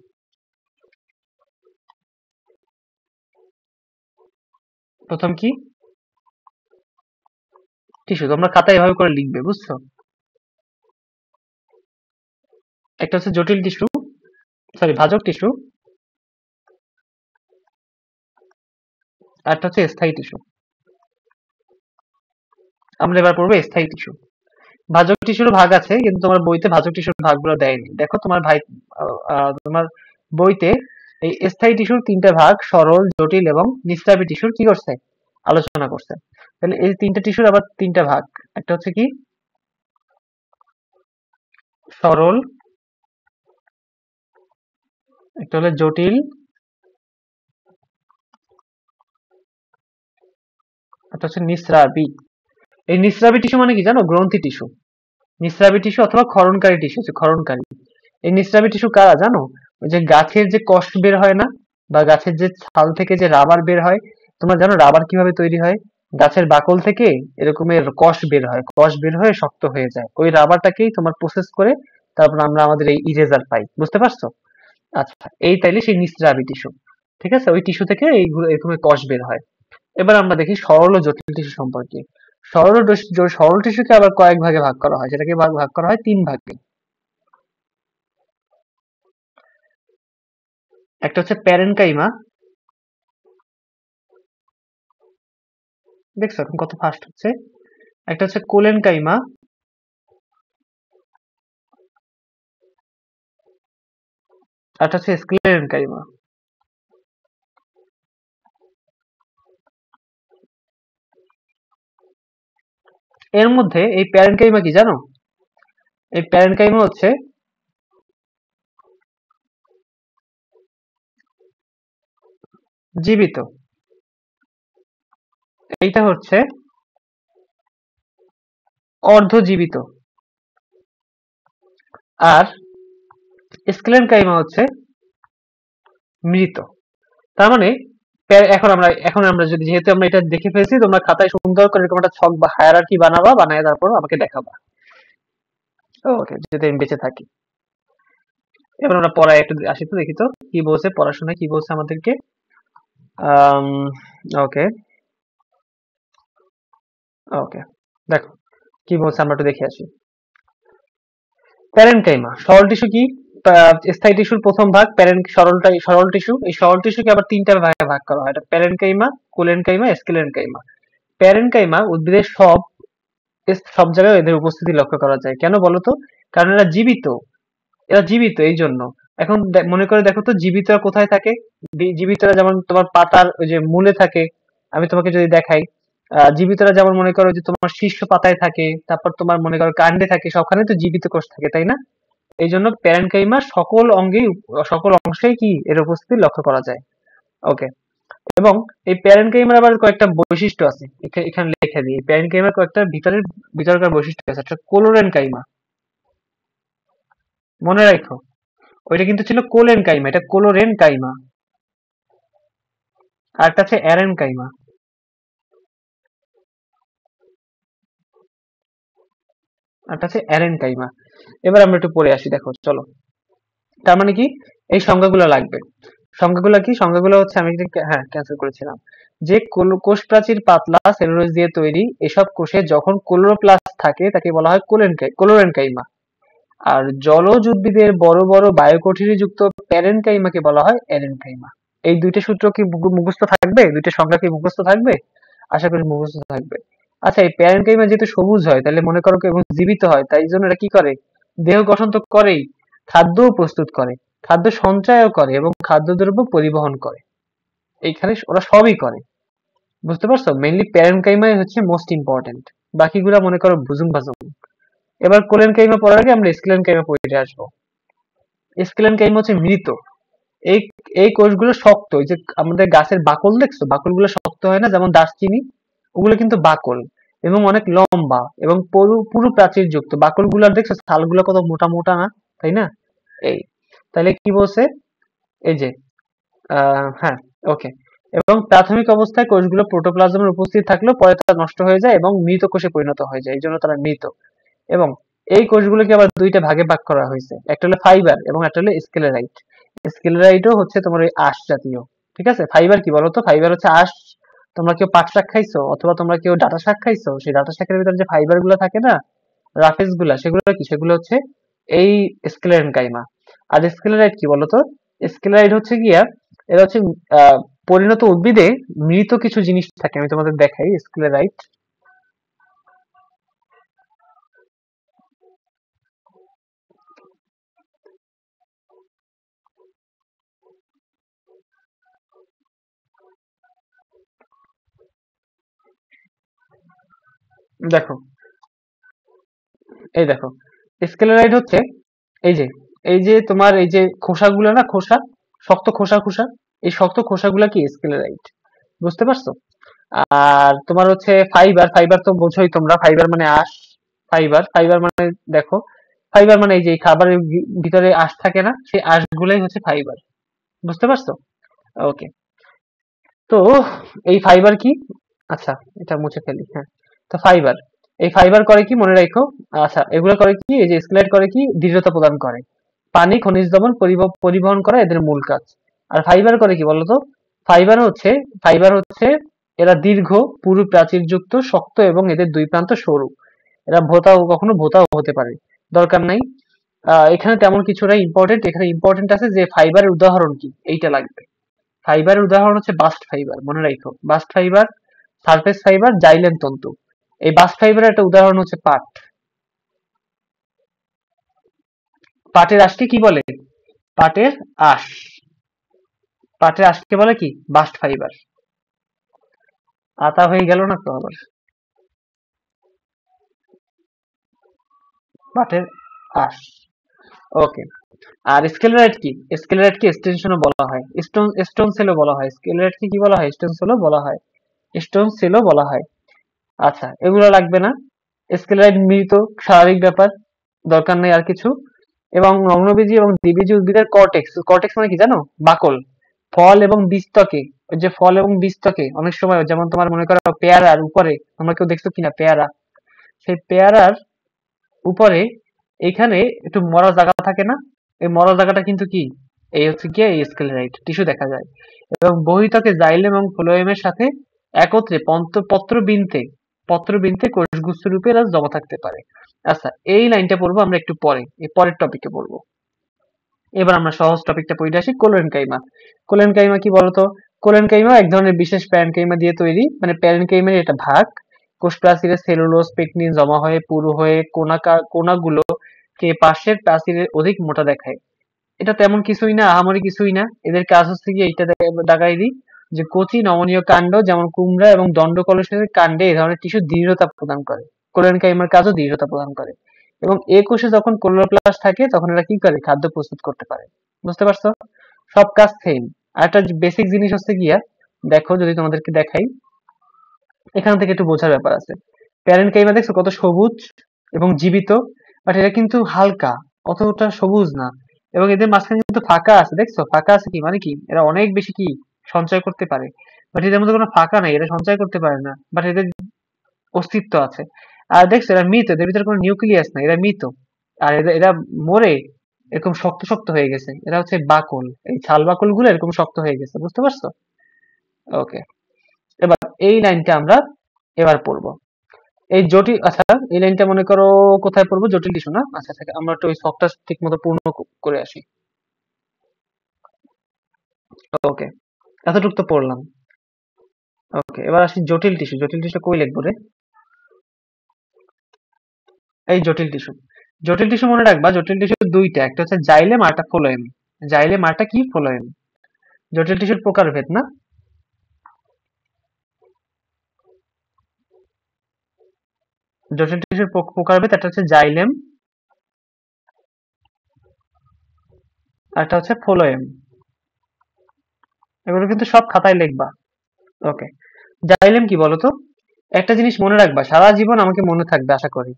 প্রথম কি? টিস্যু। তোমরা খাতায় এভাবে করে লিখবে, বুঝছো? একটা হচ্ছে জটিল টিস্যু, সরি ভাজক টিস্যু, আর একটা হচ্ছে স্থায়ী টিস্যু। আমরা এবার পড়বো স্থায়ী টিস্যু। ভাজক টিস্যুর ভাগ আছে, কিন্তু তোমার বইতে ভাজক টিস্যুর ভাগগুলো দেয়নি। দেখো তোমার ভাই, তোমার বইতে এই স্থায়ী টিস্যুর 3টা ভাগ, সরল, জটিল এবং নিস্রাবী টিস্যুর কি করছে? আলোচনা করছে। তাহলে এই 3টা টিস্যুর আবার 3টা ভাগ। একটা হচ্ছে কি? সরল, একটা হলো জটিল, একটা হচ্ছে নিস্রাবী। এই নিস্রাবী টিস্যু মানে কি জানো? গ্রন্থি টিস্যু। নিস্রাবী টিস্যু অথবা ক্ষরণকারী টিস্যু হচ্ছে ক্ষরণকারী। এই নিস্রাবী টিস্যু কারা জানো? ওই যে গাছের যে কষ বের হয় না, বা গাছের যে ছাল থেকে যে রাবার বের হয়। তোমরা জানো রাবার কিভাবে তৈরি হয়? গাছের বাকল থেকে এরকমের কষ বের হয়, কষ বের হয়ে শক্ত হয়ে যায়। ওই রাবারটাকেই তোমার প্রসেস করে তারপর আমরা আমাদের এই ইরেজার পাই। বুঝতে পারছো? আচ্ছা, এই তাইলে সেই নিস্রাবী টিস্যু। ঠিক আছে, ওই টিস্যু থেকে এইগুলো এরকম কষ বের হয়। এবার আমরা দেখি সরল ও জটিল টিস্যু সম্পর্কে। সরল টিস্যুকে আবার কয়েক ভাগে ভাগ করা হয়, সেটাকে ভাগ ভাগ করা হয় 3 ভাগে। একটা হচ্ছে প্যারেনকাইমা। দেখছো এখন কত ফাস্ট হচ্ছে। একটা হচ্ছে কোলেনকাইমা। আর একটা হচ্ছে স্ক্লেরেনকাইমা। এর মধ্যে এই প্যারেনকাইমা কি জানো? এই প্যারেনকাইমা হচ্ছে জীবিত। এইটা হচ্ছে অর্ধজীবিত। আর স্ক্লেরেনকাইমা হচ্ছে মৃত। তার মানে এখন আমরা যদি, যেহেতু আমরা এটা দেখে ফেলছি, তোমরা খাতায় সুন্দর করে এরকম একটা ছক বা হায়ারার্কি বানাবা, বানায় তারপর আমাকে দেখাবা। ওকে, যদি আমি বেঁচে থাকি। এবার আমরা পড়ায় একটু আসি, তো দেখি তো কি বলছে, পড়াশোনায় কি বলছে আমাদেরকে। আম, ওকে, ওকে, দেখো কি বলছে, আমরা একটু দেখে আসি। প্যারেনকাইমা সরল টিস্যু কি? স্থায়ী টিস্যুর প্রথম ভাগ সরল টিস্যু। এই সরল টিস্যুকে আবার 3টা ভাগে ভাগ করা হয়। এটা প্যারেনকাইমা, কোলেনকাইমা, স্ক্লেরেনকাইমা। প্যারেনকাইমা উদ্ভিদের সব জায়গায় এদের উপস্থিতি লক্ষ্য করা যায়। কেন বলো তো? কারণ এরা জীবিত। এরা জীবিত এই জন্য। এখন মনে করে দেখো তো, জীবিতরা কোথায় থাকে? জীবিতরা যেমন তোমার পাতার ওই যে মূলে থাকে। আমি তোমাকে যদি দেখাই, জীবিতরা যেমন মনে করো যে তোমার শীর্ষ পাতায় থাকে, তারপর তোমার মনে করো কাণ্ডে থাকে, সবখানে তো জীবিত কোষ থাকে, তাই না? এই জন্য প্যারেনকাইমার সকল অঙ্গেই, সকল অংশেই কি এর উপস্থিতি লক্ষ্য করা যায়। ওকে। এবং এই প্যারেনকাইমার আবার কয়েকটা বৈশিষ্ট্য আছে, এখানে লিখে দিই। প্যারেনকাইমার কয়েকটা ভিতরকার বৈশিষ্ট্য আছে। একটা কোলোরেনকাইমা, মনে রাখো। ওইটা কিন্তু ছিল কোলেনকাইমা, এটা কোলোরেনকাইমা। আর একটা আছে অ্যারেনকাইমা। আর একটা আছে অ্যারেনকাইমা। এবার আমরা একটু পড়ে আসি, দেখো চলো। তার মানে কি, এই সংজ্ঞাগুলো লাগবে। সংজ্ঞাগুলো কি? সংজ্ঞাগুলো হচ্ছে, আমি হ্যাঁ ক্যান্সেল করেছিলাম, যে কোষ প্রাচীর পাতলা সেলুলোজ দিয়ে তৈরি, এসব কোষে যখন ক্লোরোপ্লাস্ট থাকে তাকে বলা হয় কোলোরেনকাইমা। আর জলজ উদ্ভিদের বড় বড় বায়োকঠিনী যুক্ত প্যারেনকাইমাকে বলা হয় অ্যারেনকাইমা। এই দুইটা সূত্র কি মুখস্থ থাকবে? দুইটা সংজ্ঞা কি মুখস্থ থাকবে? আশা করি মুখস্থ থাকবে। আচ্ছা, এই প্যারেনকাইমা যেহেতু সবুজ হয়, তাহলে মনে করো এবং জীবিত হয়, তাই জন্য এরা কি করে? দেহ গঠন তো করেই, খাদ্যও প্রস্তুত করে, খাদ্য সঞ্চয়ও করে এবং খাদ্যদ্রব্য পরিবহন করে। এইখানে ওরা সবই করে। বুঝতে পারছো? মেইনলি প্যারেনকাইমাই হচ্ছে মোস্ট ইম্পর্টেন্ট। বাকিগুলা মনে করো ভুজুং ভাজুং। এবার কোলেনকাইমা পড়ার আগে আমরা স্ক্লেনকাইমা পড়ে আসবো। স্ক্লেনকাইমা হচ্ছে মৃত। এই এই কোষগুলো শক্ত। এই যে আমাদের গাছের বাকল দেখছো, বাকলগুলো শক্ত হয় না, যেমন দারচিনি, ওগুলো কিন্তু বাকল এবং অনেক লম্বা এবং পুরু পুরু প্রাচীর যুক্ত। বাকলগুলো দেখছো, ছালগুলো কত মোটা মোটা না, তাই না? এই, তাহলে কি বলছে? এই যে হ্যাঁ, ওকে। এবং প্রাথমিক অবস্থায় কোষগুলো প্রোটোপ্লাজমের উপস্থিত থাকলেও পরে তা নষ্ট হয়ে যায় এবং মৃত কোষে পরিণত হয়ে যায়, এই জন্য তারা মৃত। এবং এই কোষগুলোকে আবার দুইটা ভাগে ভাগ করা হয়েছে, একটা হলো ফাইবার এবং একটা হলো স্ক্লেরাইট। স্ক্লেরাইটও হচ্ছে তোমার ওই আঁশ জাতীয়। ঠিক আছে? ফাইবার কি বলতো? ফাইবার হচ্ছে আঁশ। তোমরা কেউ পাট শাক খাইছো অথবা তোমরা কেউ ডাঁটা শাক খাইছো, সেই ডাঁটা শাকের ভিতরে যে ফাইবার গুলো থাকে না, রাফেজ গুলা, সেগুলো কি? সেগুলো হচ্ছে এই স্ক্লেরেনকাইমা। আর স্ক্লেরাইট কি বলতো? স্ক্লেরাইট হচ্ছে গিয়া, এরা হচ্ছে আহ পরিণত উদ্ভিদে মৃত কিছু জিনিস থাকে, আমি তোমাদের দেখাই স্ক্লেরাইট। দেখো, এই দেখো, স্ক্লেরাইট হচ্ছে এই যে, এই যে তোমার এই যে খোসাগুলো না, খোসা, শক্ত খোসা খোসা, এই শক্ত খোসাগুলা কি? স্ক্লেরাইট। বুঝতে পারছো? আর তোমার হচ্ছে ফাইবার, ফাইবার তো বোঝোই তোমরা, ফাইবার মানে আঁশ। ফাইবার, ফাইবার মানে দেখো, ফাইবার মানে এই যে এই খাবারের ভিতরে আঁশ থাকে না, সেই আঁশগুলাই হচ্ছে ফাইবার। বুঝতে পারছো? ওকে। তো এই ফাইবার কি? আচ্ছা, এটা মুছে ফেলি, হ্যাঁ। তো ফাইবার, এই ফাইবার করে কি মনে রাখো। আচ্ছা, এগুলো করে কি? এই যে স্কেলেট করে কি? দৃঢ়তা প্রদান করে, পানি, খনিজ লবণ পরিবহন করা এদের মূল কাজ। আর ফাইবার করে কি বলতো? ফাইবার হচ্ছে, ফাইবার হচ্ছে এরা দীর্ঘ, পুরু প্রাচীর যুক্ত, শক্ত এবং এদের দুই প্রান্ত সরু। এরা ভোঁতাও, কখনো ভোঁতাও হতে পারে, দরকার নাই। এখানে তেমন কিছু নাই ইম্পর্টেন্ট। এখানে ইম্পর্টেন্ট আছে যে ফাইবারের উদাহরণ কি, এইটা লাগবে। ফাইবারের উদাহরণ হচ্ছে বাস্ট ফাইবার, মনে রাখো। Bast fibre, surface fibre, xylem তন্তু। এই বাস্ট ফাইবারের একটা উদাহরণ হচ্ছে পাট। পাটের আঁশকে কি বলে? পাটের আঁশ, পাটের আঁশকে বলে কি? Bast fibre. আতা হয়ে গেল না তো আবার? পাটের আঁশ। ওকে। আর স্কেলেরাইট কি? স্কেলেরাইট কি এক্সটেনশনও বলা হয়, স্টোন সেলও বলা হয়। স্কেলেরাইট কি বলা হয়? স্টোন সেলও বলা হয়, স্টোন সেলও বলা হয়। আচ্ছা, এগুলো লাগবে না। স্কেলেরাইট মৃত, স্বাভাবিক ব্যাপার, দরকার নেই আর কিছু। এবং অগ্নবীজী এবং দ্বিবীজী উদ্ভিদের কর্টেক্স, কর্টেক্স মানে কি জানো? বাকল। ফল এবং বীজত্বকে, ওই যে ফল এবং বীজত্বকে অনেক সময়, যেমন তোমার মনে করো পেয়ারার উপরে, তোমরা কেউ দেখছো কিনা পেয়ারা, সেই পেয়ারার উপরে এখানে একটু মরা জায়গা থাকে না, এই মরা জায়গাটা কিন্তু কি? এই হচ্ছে গিয়ে এই স্ক্লেরাইট টিস্যু দেখা যায়। এবং বহিঃত্বকে জাইলেম এবং ফ্লোয়েমের সাথে একত্রে পত্রবৃন্তে, পত্রবৃন্তে কোষগুচ্ছ রূপে এরা জমা থাকতে পারে। আচ্ছা, এই লাইনটা পড়বো আমরা একটু পরে, এই পরের টপিকে পড়বো। এবার আমরা সহজ টপিকটা পড়ে আসি, কোলেনকাইমা। কোলেনকাইমা কি বলতো? কোলেনকাইমা এক ধরনের বিশেষ প্যারেনকাইমা দিয়ে তৈরি, মানে প্যারেনকাইমের এটা ভাগ। কোষ প্রাচীরে সেলুলোজ পেকনিন জমা হয়ে পুরু হয়ে কোনাগুলো কে পাশের প্রাচীরের অধিক মোটা দেখায়। এটা তেমন কিছুই না, আহামরি কিছুই না। এদের কাজ হচ্ছে কি, এইটা দাগাই দিই, যে কচি নমনীয় কাণ্ড যেমন কুমড়া এবং দণ্ডকলসের কাণ্ডে এই ধরনের টিস্যু দৃঢ়তা প্রদান করে। কোলেনকাইমার কাজও দৃঢ়তা প্রদান করে। এবং এ কোষে যখন ক্লোরোপ্লাস্ট থাকে তখন এরা কি করে খাদ্য প্রস্তুত করতে পারে। বুঝতে পারছো? সব কাজ সেম। আর একটা বেসিক জিনিস হচ্ছে গিয়া, দেখো যদি তোমাদেরকে দেখাই, এখান থেকে একটু বোঝার ব্যাপার আছে। প্যারেনকাইমা দেখছো কত সবুজ এবং জীবিত, বাট এরা কিন্তু হালকা, অতটা সবুজ না। এবং এদের মাঝখানে কিন্তু ফাঁকা আছে, দেখছো ফাঁকা আছে, কি মানে কি এরা অনেক বেশি কি সঞ্চয় করতে পারে। বাট এদের মধ্যে কোনো ফাঁকা নাই, এরা সঞ্চয় করতে পারে না, বাট এদের অস্তিত্ব আছে। আর দেখছো এরা মৃত, এদের ভিতরে কোনো নিউক্লিয়াস নাই, এরা মৃত। আর এরা এরা মরে এরকম শক্ত শক্ত হয়ে গেছে, এরা হচ্ছে বাকল, এই ছাল বাকল গুলো এরকম শক্ত হয়ে গেছে। বুঝতে পারছো? ওকে, এবার এই লাইনটা আমরা এবার পড়বো। এই জটিল, আচ্ছা এই লাইনটা মনে করো কোথায় পড়বো, জটিল টিস্যু না? আচ্ছা আচ্ছা, আমরা একটু ওই শখটা ঠিক মতো পূর্ণ করে আসি। ওকে, এতটুকু তো পড়লাম। ওকে, এবার আসি জটিল টিস্যু। জটিল টিস্যু কই লিখবো রে? এই জটিল টিস্যু। জটিল টিস্যু মনে রাখবা, জটিল টিস্যু দুইটা, একটা হচ্ছে জাইলেম আর একটা ফ্লোয়েম। জাইলেম আরটা কি, ফ্লোয়েম। জটিল টিস্যুর প্রকারভেদ না, জটিল টিস্যুর প্রকারভেদ, একটা হচ্ছে জাইলেম আর একটা হচ্ছে ফ্লোয়েম। এগুলো কিন্তু সব খাতায় লিখবা। ওকে, জাইলেম কি বলতো? একটা জিনিস মনে রাখবা, সারা জীবন আমাকে মনে থাকবে আশা করি।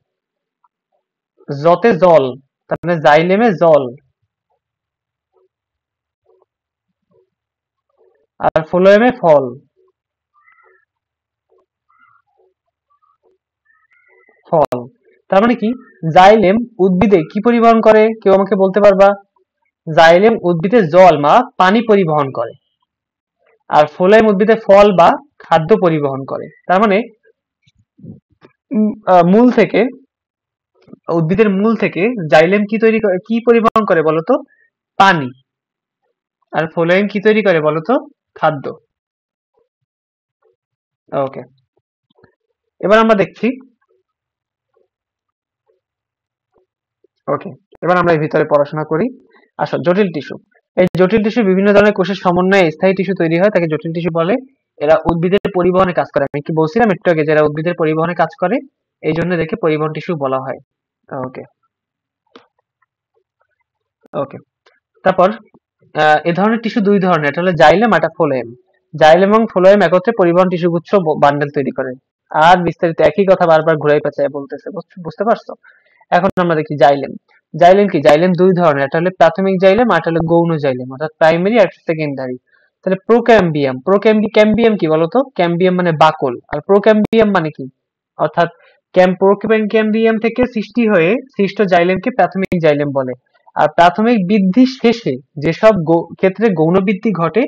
জতে জল, তার মানে জাইলেমে জল, আর ফ্লোয়েমে ফল। ফল, তার মানে কি, জাইলেম উদ্ভিদে কি পরিবহন করে, কেউ আমাকে বলতে পারবা? জাইলেম উদ্ভিদে জল বা পানি পরিবহন করে, আর ফ্লোয়েম উদ্ভিদে ফল বা খাদ্য পরিবহন করে। তার মানে মূল থেকে, উদ্ভিদের মূল থেকে জাইলেম কি তৈরি করে, কি পরিবহন করে বলতো? পানি। আর ফ্লোয়েম কি তৈরি করে বলতো? খাদ্য। ওকে, এবার আমরা দেখছি। ওকে, এবার আমরা এর ভিতরে পড়াশোনা করি। আসো, জটিল টিস্যু। এই জটিল টিস্যু বিভিন্ন ধরনের কোষের সমন্বয়ে স্থায়ী টিস্যু তৈরি হয়, তাকে জটিল টিস্যু বলে। এরা উদ্ভিদের পরিবহনে কাজ করে। আমি কি বলছিলাম একটু আগে, যারা উদ্ভিদের পরিবহনে কাজ করে, এই জন্য এদেরকে পরিবহন টিস্যু বলা হয়। ওকে, ওকে। তারপর এ ধরনের টিস্যু দুই ধরনের, একটা হলো জাইলেম আর একটা ফ্লোয়েম। জাইলেম এবং ফ্লোয়েম একত্রে পরিবহন টিস্যু গুচ্ছ বান্ডেল তৈরি করে। আর বিস্তারিত একই কথা বারবার ঘুরাই পেঁচায় বলতেছে, বুঝতে পারছো? এখন আমরা দেখি জাইলেম। জাইলেম কি, জাইলেম দুই ধরনের, একটা হলো প্রাথমিক জাইলেম আর একটা হলো গৌণ জাইলেম, অর্থাৎ প্রাইমারি আর সেকেন্ডারি। তাহলে প্রোক্যাম্বিয়াম, ক্যাম্বিয়াম কি বলতো? ক্যাম্বিয়াম মানে বাকল, আর প্রোক্যাম্বিয়াম মানে কি, অর্থাৎ প্রোক্যাম্বিয়াম থেকে সৃষ্টি হয়ে সৃষ্ট জাইলেমকে প্রাথমিক জাইলেম বলে। আর প্রাথমিক বৃদ্ধির শেষে যেসব ক্ষেত্রে গৌণ বৃদ্ধি ঘটে,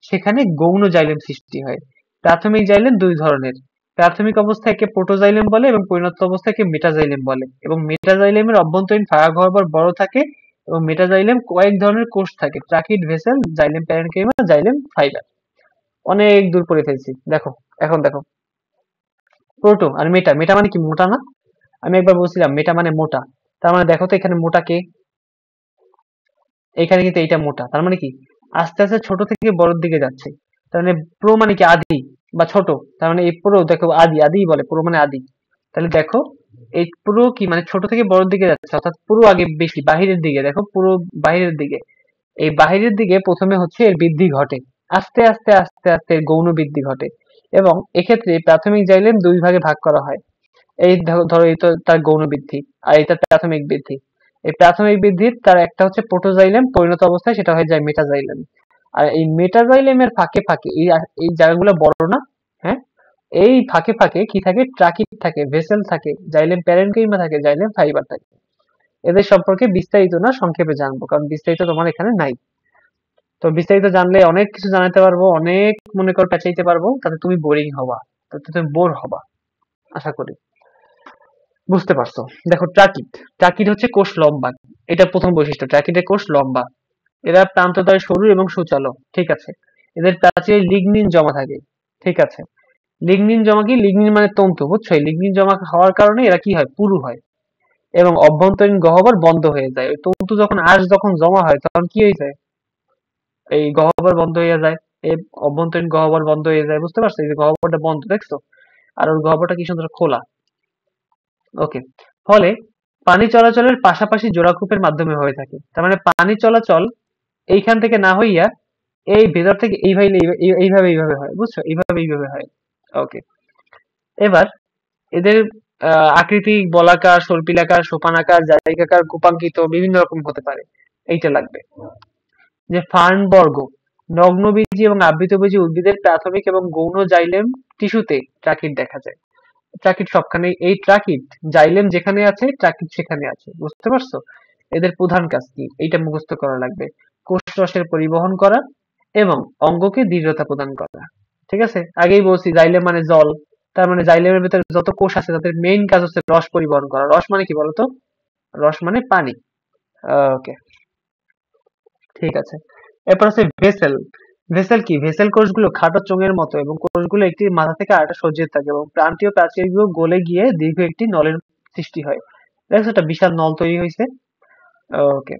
সেখানে গৌণ জাইলেম সৃষ্টি হয়। প্রাথমিক জাইলেম দুই ধরনের, প্রাথমিক অবস্থায় একে প্রোটোজাইলেম বলে এবং পরিণত অবস্থায় একে মেটাজাইলেম বলে। এবং মেটাজাইলেমের অভ্যন্তরীণ ফাঁকা গহ্বর বড় থাকে, এবং মেটাজাইলেম কয়েক ধরনের কোষ থাকে, tracheid, vessel, xylem parenchyma, xylem fibre. অনেক দূর পড়ে ফেলছি, দেখো। এখন দেখো, প্রোটো আর মেটা, মেটা মানে কি, মোটা না? আমি একবার বলছিলাম মেটা মানে মোটা। তার মানে দেখো তো এখানে মোটা কে, এখানে কিন্তু এইটা মোটা। তার মানে কি, আস্তে আস্তে ছোট থেকে বড়র দিকে যাচ্ছে। তার মানে প্রো মানে কি, আদি বা ছোট। তার মানে এই প্রো, দেখো আদি, আদি বলে, প্রো মানে আদি। তাহলে দেখো, এই পুরো কি মানে ছোট থেকে বড়র দিকে যাচ্ছে, অর্থাৎ পুরো আগে বেশি বাহিরের দিকে, দেখো পুরো বাহিরের দিকে। এই বাহিরের দিকে প্রথমে হচ্ছে এর বৃদ্ধি ঘটে, আস্তে আস্তে আস্তে আস্তে এর গৌণ বৃদ্ধি ঘটে। এবং এক্ষেত্রে প্রাথমিক জাইলেম দুই ভাগে ভাগ করা হয়। এই ধরো এই তো তার গৌণ বৃদ্ধি, আর এটা প্রাথমিক বৃদ্ধি। এই প্রাথমিক বৃদ্ধির তার একটা হচ্ছে প্রোটোজাইলেম, পরিণত অবস্থায় সেটা হয়ে যায় মেটাজাইলেম। আর এই মেটাজাইলেমের ফাঁকে ফাঁকে এই জায়গাগুলো বড় না? হ্যাঁ, এই ফাঁকে ফাঁকে কি থাকে, ট্রাকিড থাকে, ভেসেল থাকে, জাইলেম প্যারেনকাইমা থাকে, জাইলেম ফাইবার থাকে। এদের সম্পর্কে বিস্তারিত না, সংক্ষেপে জানবো, কারণ বিস্তারিত তোমার এখানে নাই। তো বিস্তারিত জানলে অনেক কিছু জানাতে পারবো, অনেক মনে কর পেঁচাইতে পারবো, তাতে তুমি বোরিং হবা, তাতে তুমি বোর হবা, আশা করি বুঝতে পারছো। দেখো, ট্রাকিড, ট্রাকিড হচ্ছে কোষ লম্বা। এটা প্রথম বৈশিষ্ট্য, ট্রাকিডের কোষ লম্বা। এরা প্রান্তদ্বয় সরু এবং সুচালো, ঠিক আছে। এদের প্রাচীরে লিগনিন জমা থাকে, ঠিক আছে। লিগনিন জমা কি, লিগনিন মানে তন্তু, বুঝছো? এই লিগনিন জমা হওয়ার কারণে এরা কি হয়, পুরু হয়। এবং অভ্যন্তরীণ গহ্বর বন্ধ হয়ে যায়। ওই তন্তু যখন, আঁশ যখন জমা হয় তখন কি হয়ে যায়, এই গহ্বর বন্ধ হয়ে যায়। এই অভ্যন্তরীণ গহ্বর বন্ধ হয়ে যায়, বুঝতে পারছো? এই যে গহ্বরটা বন্ধ দেখছো, আর ওই গহ্বরটা কি সুন্দর খোলা। ওকে, ফলে পানি চলাচলের পাশাপাশি জোড়াকূপের মাধ্যমে হয়ে থাকে। তার মানে পানি চলাচল এইখান থেকে না হইয়া এই ভেতর থেকে এইভাবে হয়, বুঝছো? এইভাবে হয়। ওকে, এবার এদের আকৃতি বলাকার, সর্পিলাকার, সোপানাকার, জায়গাকার, কূপাঙ্কিত বিভিন্ন রকম হতে পারে। এইটা লাগবে। যে ফার্ন বর্গ, নগ্নবীজী এবং আবৃতবীজী উদ্ভিদের প্রাথমিক এবং গৌণ জাইলেম টিস্যুতে ট্রাকিট দেখা যায়। ট্রাকিট সবখানে, এই ট্রাকিট জাইলেম যেখানে আছে ট্রাকিট সেখানে আছে, বুঝতে পারছো? এদের প্রধান কাজ কি এইটা মুখস্থ করা লাগবে। কোষ রসের পরিবহন করা এবং অঙ্গকে দৃঢ়তা প্রদান করা। ঠিক আছে, আগেই বলছি জাইলেম মানে জল, তার মানে জাইলেমের ভিতরে যত কোষ আছে তাদের মেইন কাজ হচ্ছে রস পরিবহন করা। রস মানে কি বলতো? রস মানে পানি। ওকে, ঠিক আছে। এরপর আছে ভেসেল। ভেসেল কি? ভেসেল কোষগুলো খাটো চোঙের মতো এবং কোষগুলো একটি মাথা থেকে আরেকটা সজ্জিত থাকে এবং প্রান্তীয় প্রাচীরগুলো গলে গিয়ে দীর্ঘ একটি নলের সৃষ্টি হয়। দেখছো একটা বিশাল নল তৈরি হয়েছে। ওকে,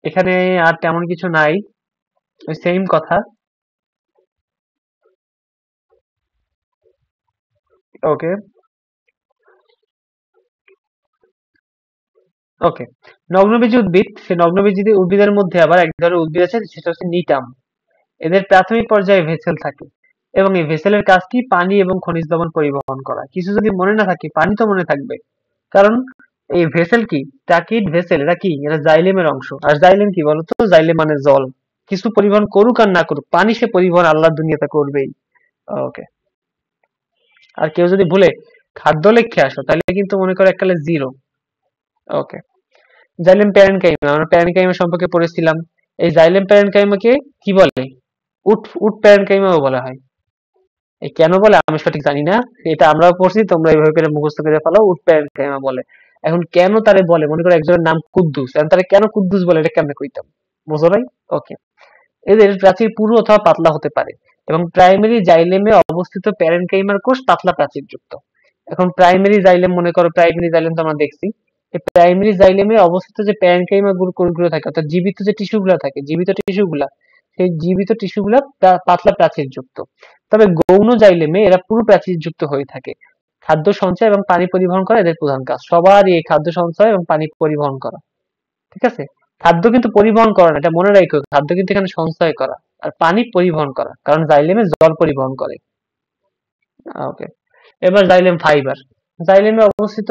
এখানে আর তেমন কিছু নাই, ওই সেম কথা। ওকে, ওকে। নগ্নবীজী উদ্ভিদ, সেই নগ্নবীজী উদ্ভিদের মধ্যে আবার এক ধরনের উদ্ভিদ আছে সেটা হচ্ছে নিটাম। এদের প্রাথমিক পর্যায়ে ভেসেল থাকে এবং এই ভেসেলের কাজ কি? পানি এবং খনিজ লবণ পরিবহন করা। কিছু যদি মনে না থাকে, পানি তো মনে থাকবে, কারণ এই ভেসেল কি? ট্রাকিড ভেসেল, এরা কি? এরা জাইলেমের অংশ। আর জাইলেম কি বলতো? জাইলেম মানে জল। কিছু পরিবহন করুক আর না করুক, পানি সে পরিবহন আল্লাহর দুনিয়াতে করবেই। ওকে, আর কেউ যদি ভুলে খাদ্য লেখে আসো তাহলে কিন্তু মনে করো এককালে জিরো। ওকে, জাইলেম প্যারেনকাইমা, আমরা প্যারেনকাইমা সম্পর্কে পড়েছিলাম। এই জাইলেম প্যারেনকাইমাকে কি বলে? উট উট প্যারেনকাইমাও বলা হয়। এই কেন বলে আমি সঠিক জানি না, এটা আমরাও পড়ছি, তোমরা এইভাবে করে মুখস্থ করে ফেলো, উট প্যারেনকাইমা বলে। এখন কেন তারে বলে, মনে করো একজনের নাম কুদ্দুস, এখন তারে কেন কুদ্দুস বলে এটা কেমনে কইতাম? বুঝো নাই? ওকে, এদের প্রাচীর পুরু অথবা পাতলা হতে পারে এবং প্রাইমারি জাইলেমে অবস্থিত প্যারেনকাইমার কোষ পাতলা প্রাচীরযুক্ত। এখন প্রাইমারি জাইলেম, মনে করো প্রাইমারি জাইলেম তো আমরা দেখছি, এই প্রাইমারি জাইলেমে অবস্থিত যে প্যারেনকাইমা কোষগুলো থাকে, অর্থাৎ জীবিত যে টিস্যু গুলা থাকে, জীবিত টিস্যু গুলা, সেই জীবিত টিস্যু গুলা পাতলা প্রাচীরযুক্ত। তবে গৌণ জাইলেমে এরা পুরু প্রাচীরযুক্ত হয়ে থাকে। খাদ্য সঞ্চয় এবং পানি পরিবহন করা এদের প্রধান কাজ। সবারই এই খাদ্য সঞ্চয় এবং পানি পরিবহন করা। ঠিক আছে, খাদ্য কিন্তু পরিবহন করা না, এটা মনে রাখো, খাদ্য কিন্তু এখানে সঞ্চয় করা আর পানি পরিবহন করা, কারণ জাইলেমে জল পরিবহন করে। ওকে, এবার জাইলেম ফাইবার। জাইলেমে অবস্থিত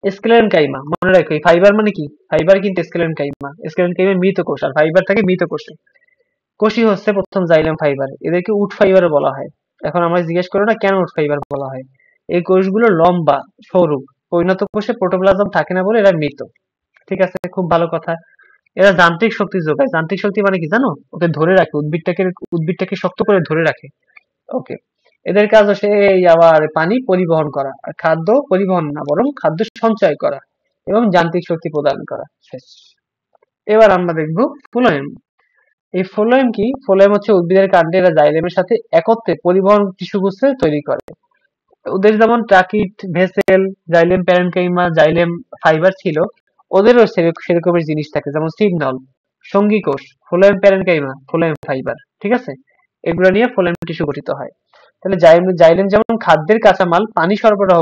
স্কেলেন কাইমা, মনে রাখো এই ফাইবার মানে কি? ফাইবার কিন্তু স্কেলেন কাইমা। স্কেলেন কাইমা মৃত কোষ, আর ফাইবার থাকে মৃত কোষে। কোষই হচ্ছে প্রথম জাইলেম ফাইবার, এদেরকে উড ফাইবার বলা হয়। এখন আমরা জিজ্ঞেস করো না কেন উড ফাইবার বলা হয়? এই কোষগুলো লম্বা, সরু, পরিণত কোষে প্রোটোপ্লাজম থাকে না বলে এরা মৃত। ঠিক আছে, খুব ভালো কথা। এরা যান্ত্রিক শক্তি যোগায়। যান্ত্রিক শক্তি মানে কি জানো? ওকে ধরে রাখে, উদ্ভিদটাকে শক্ত করে ধরে রাখে। ওকে, এদের কাজ হচ্ছে এই আবার পানি পরিবহন করা আর খাদ্য পরিবহন না, বরং খাদ্য সঞ্চয় করা এবং যান্ত্রিক শক্তি প্রদান করা। শেষ। এবার আমরা দেখবো ফ্লোয়েম। এই ফ্লোয়েম কি? ফ্লোয়েম হচ্ছে উদ্ভিদের কাণ্ডে এরা জাইলেমের সাথে একত্রে পরিবহন টিস্যুগুচ্ছ তৈরি করে। ওদের যেমন tracheid, vessel, xylem parenchyma, xylem fibre ছিল, ওদেরও সেরকমের জিনিস থাকে, যেমন সিগনল, সঙ্গী কোষ, ফ্লোয়েম প্যারেনকাইমা, ফ্লোয়েম ফাইবার। ঠিক আছে, এগুলো নিয়ে ফ্লোয়েম টিস্যু গঠিত হয়। তাহলে জাইলেম যেমন খাদ্যের কাঁচামাল পানি সরবরাহ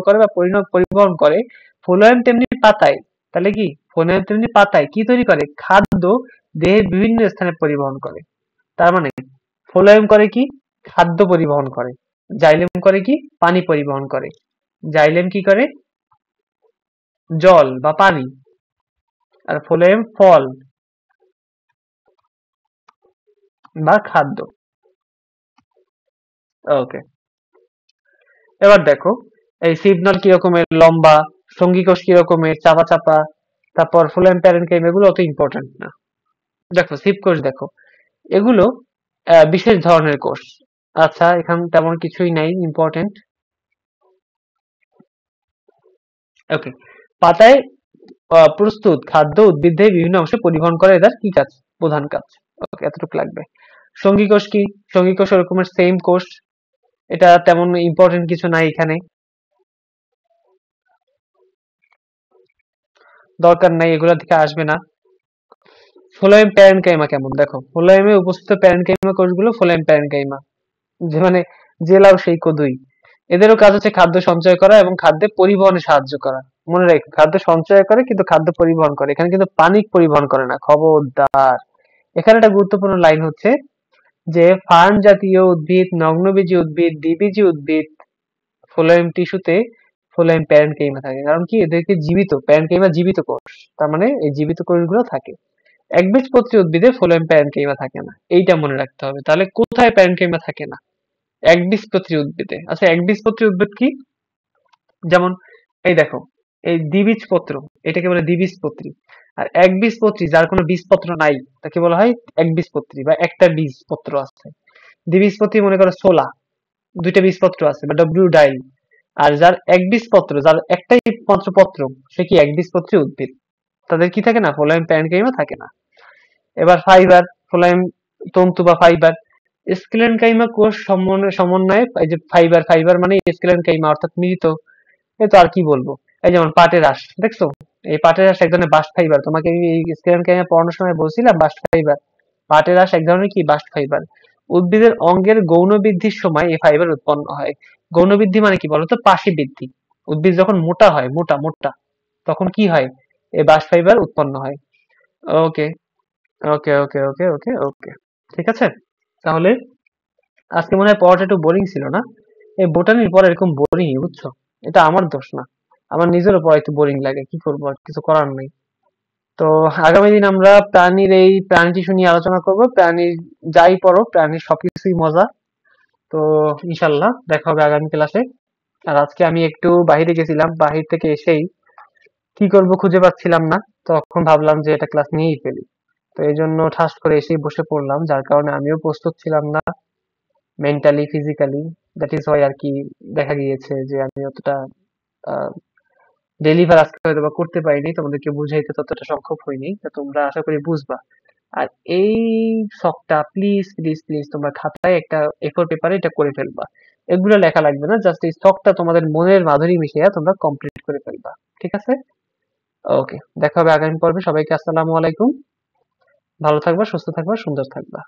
করে বা পরিবহন করে, ফ্লোয়েম তেমনি পাতায়, তাহলে কি ফ্লোয়েম তেমনি পাতায় কি তৈরি করে? খাদ্য দেহের বিভিন্ন স্থানে পরিবহন করে। তার মানে ফ্লোয়েম করে কি? খাদ্য পরিবহন করে। জাইলেম করে কি? পানি পরিবহন করে। জাইলেম কি করে? জল বা পানি, আর ফ্লোয়েম ফল বা খাদ্য। ওকে, এবার দেখো এই সিগন্যাল কি রকমের লম্বা, সঙ্গী কোষ কি রকমের চাপা চাপা, তারপর ফ্লোয়েম প্যারেনকাইম, এগুলো অত ইম্পর্টেন্ট না। দেখো সিপ কোষ দেখো, এগুলো বিশেষ ধরনের কোষ। আচ্ছা, এখানে তেমন কিছুই নাই ইম্পর্টেন্ট। ওকে, পাতায় প্রস্তুত খাদ্য উদ্ভিদের বিভিন্ন অংশে পরিবহন করে এদের কি কাজ? প্রধান কাজ। ওকে, এতটুকু লাগবে। সঙ্গী কোষ কি? সঙ্গী কোষ ওরকমের সেম কোষ, এটা তেমন ইম্পর্টেন্ট কিছু নাই এখানে, দরকার নাই, এগুলা থেকে আসবে না। ফ্লোয়েম প্যারেনকাইমা কেমন দেখো, ফ্লোয়েমে উপস্থিত প্যারেনকাইমা কোষগুলো ফ্লোয়েম প্যারেনকাইমা, যে মানে যে লাউ সেই কদুই। এদেরও কাজ হচ্ছে খাদ্য সঞ্চয় করা এবং খাদ্যে পরিবহনে সাহায্য করা। মনে রাখো, খাদ্য সঞ্চয় করে কিন্তু খাদ্য পরিবহন করে, এখানে কিন্তু পানি পরিবহন করে না, খবরদার। এখানে একটা গুরুত্বপূর্ণ লাইন হচ্ছে যে ফার্ন জাতীয় উদ্ভিদ, নগ্নবীজী উদ্ভিদ, দ্বিবীজী উদ্ভিদ ফ্লোয়েম টিস্যুতে ফ্লোয়েম প্যারেনকাইমা থাকে। কারণ কি, এদেরকে জীবিত, প্যারেনকাইমা জীবিত কোষ, তার মানে এই জীবিত কোষগুলো থাকে। একবীজপত্রী উদ্ভিদে ফ্লোয়েম প্যারেনকাইমা থাকে না, এইটা মনে রাখতে হবে। তাহলে কোথায় প্যারেনকাইমা থাকে না? একবীজপত্রী উদ্ভিদে। আচ্ছা, একবীজপত্রী উদ্ভিদ কি? যেমন এই দেখো, এই দ্বিবীজপত্র, এটাকে বলে দ্বিবীজপত্রী। আর একবীজপত্রী যার কোনো বীজপত্র নাই তাকে বলা হয় একবীজপত্রী বা একটা বীজপত্র আছে। দ্বিবীজপত্রী মনে করো ছোলা, দুইটা বীজপত্র আছে বা ডব্লিউ ডাই। আর যার একবীজপত্র, যার একটাই মাত্র পত্র, সে কি একবীজপত্রী উদ্ভিদ। তাদের কি থাকে না? ফ্লোয়েম প্যারেনকাইমা থাকে না। এবার ফাইবার, ফ্লোয়েম তন্তু বা ফাইবার। স্ক্লেরেনকাইমা কোষ সমন্বয়ে, এই যে ফাইবার, ফাইবার মানে স্ক্লেরেনকাইমা অর্থাৎ মিলিত। এই তো আর কি বলবো। এই যেমন পাটের আঁশ দেখছো, এই পাটের আঁশ এক ধরনের বাস্ট ফাইবার। তোমাকে আমি এই স্ক্লেরেনকাইমা পড়ানোর সময় বলছিলাম বাস্ট ফাইবার। পাটের আঁশ এক ধরনের কি বাস্ট ফাইবার। উদ্ভিদের অঙ্গের গৌণ বৃদ্ধির সময় এই ফাইবার উৎপন্ন হয়। গৌণ বৃদ্ধি মানে কি বলতো? পাশি বৃদ্ধি। উদ্ভিদ যখন মোটা হয়, মোটা মোটা, তখন কি হয়? এই বাস্ট ফাইবার উৎপন্ন হয়। ওকে, ওকে, ওকে, ওকে, ওকে, ওকে, ঠিক আছে। তাহলে আজকে মনে হয় পড়াটা একটু বোরিং ছিল না? এই বোটানির পড়া এরকম বোরিং, বুঝছো? এটা আমার দোষ না, আমার নিজেরও পড়া একটু বোরিং লাগে, কি করবো, আর কিছু করার নেই। তো আগামী দিন আমরা প্রাণীর এই প্রাণী টিস্যু নিয়ে আলোচনা করব। প্রাণীর যাই পড়ো, প্রাণীর সবকিছুই মজা। তো ইনশাল্লাহ দেখা হবে আগামী ক্লাসে। আর আজকে আমি একটু বাইরে গেছিলাম, বাহির থেকে এসেই কি করব খুঁজে পাচ্ছিলাম না, তখন ভাবলাম যে এটা ক্লাস নিয়েই ফেলি। তো এই জন্য ঠাস করে এসেই বসে পড়লাম, যার কারণে আমিও প্রস্তুত ছিলাম না mentally, physically. That is why আর কি। দেখা গিয়েছে যে আমি অতটা ডেলিভার আজকে হয়তো বা করতে পারিনি, তোমাদেরকে বুঝাইতে ততটা সক্ষম হইনি। তো তোমরা আশা করি বুঝবা। আর এই শখটা প্লিজ প্লিজ প্লিজ তোমরা খাতায় একটা এ4 পেপারে এটা করে ফেলবা। এগুলো লেখা লাগবে না, জাস্ট এই শখটা তোমাদের মনের মাধুরী মিশিয়ে তোমরা কমপ্লিট করে ফেলবা। ঠিক আছে? ওকে, দেখা হবে আগামী পর্বে। সবাইকে আসসালামু আলাইকুম। ভালো থাকবা, সুস্থ থাকবা, সুন্দর থাকবা।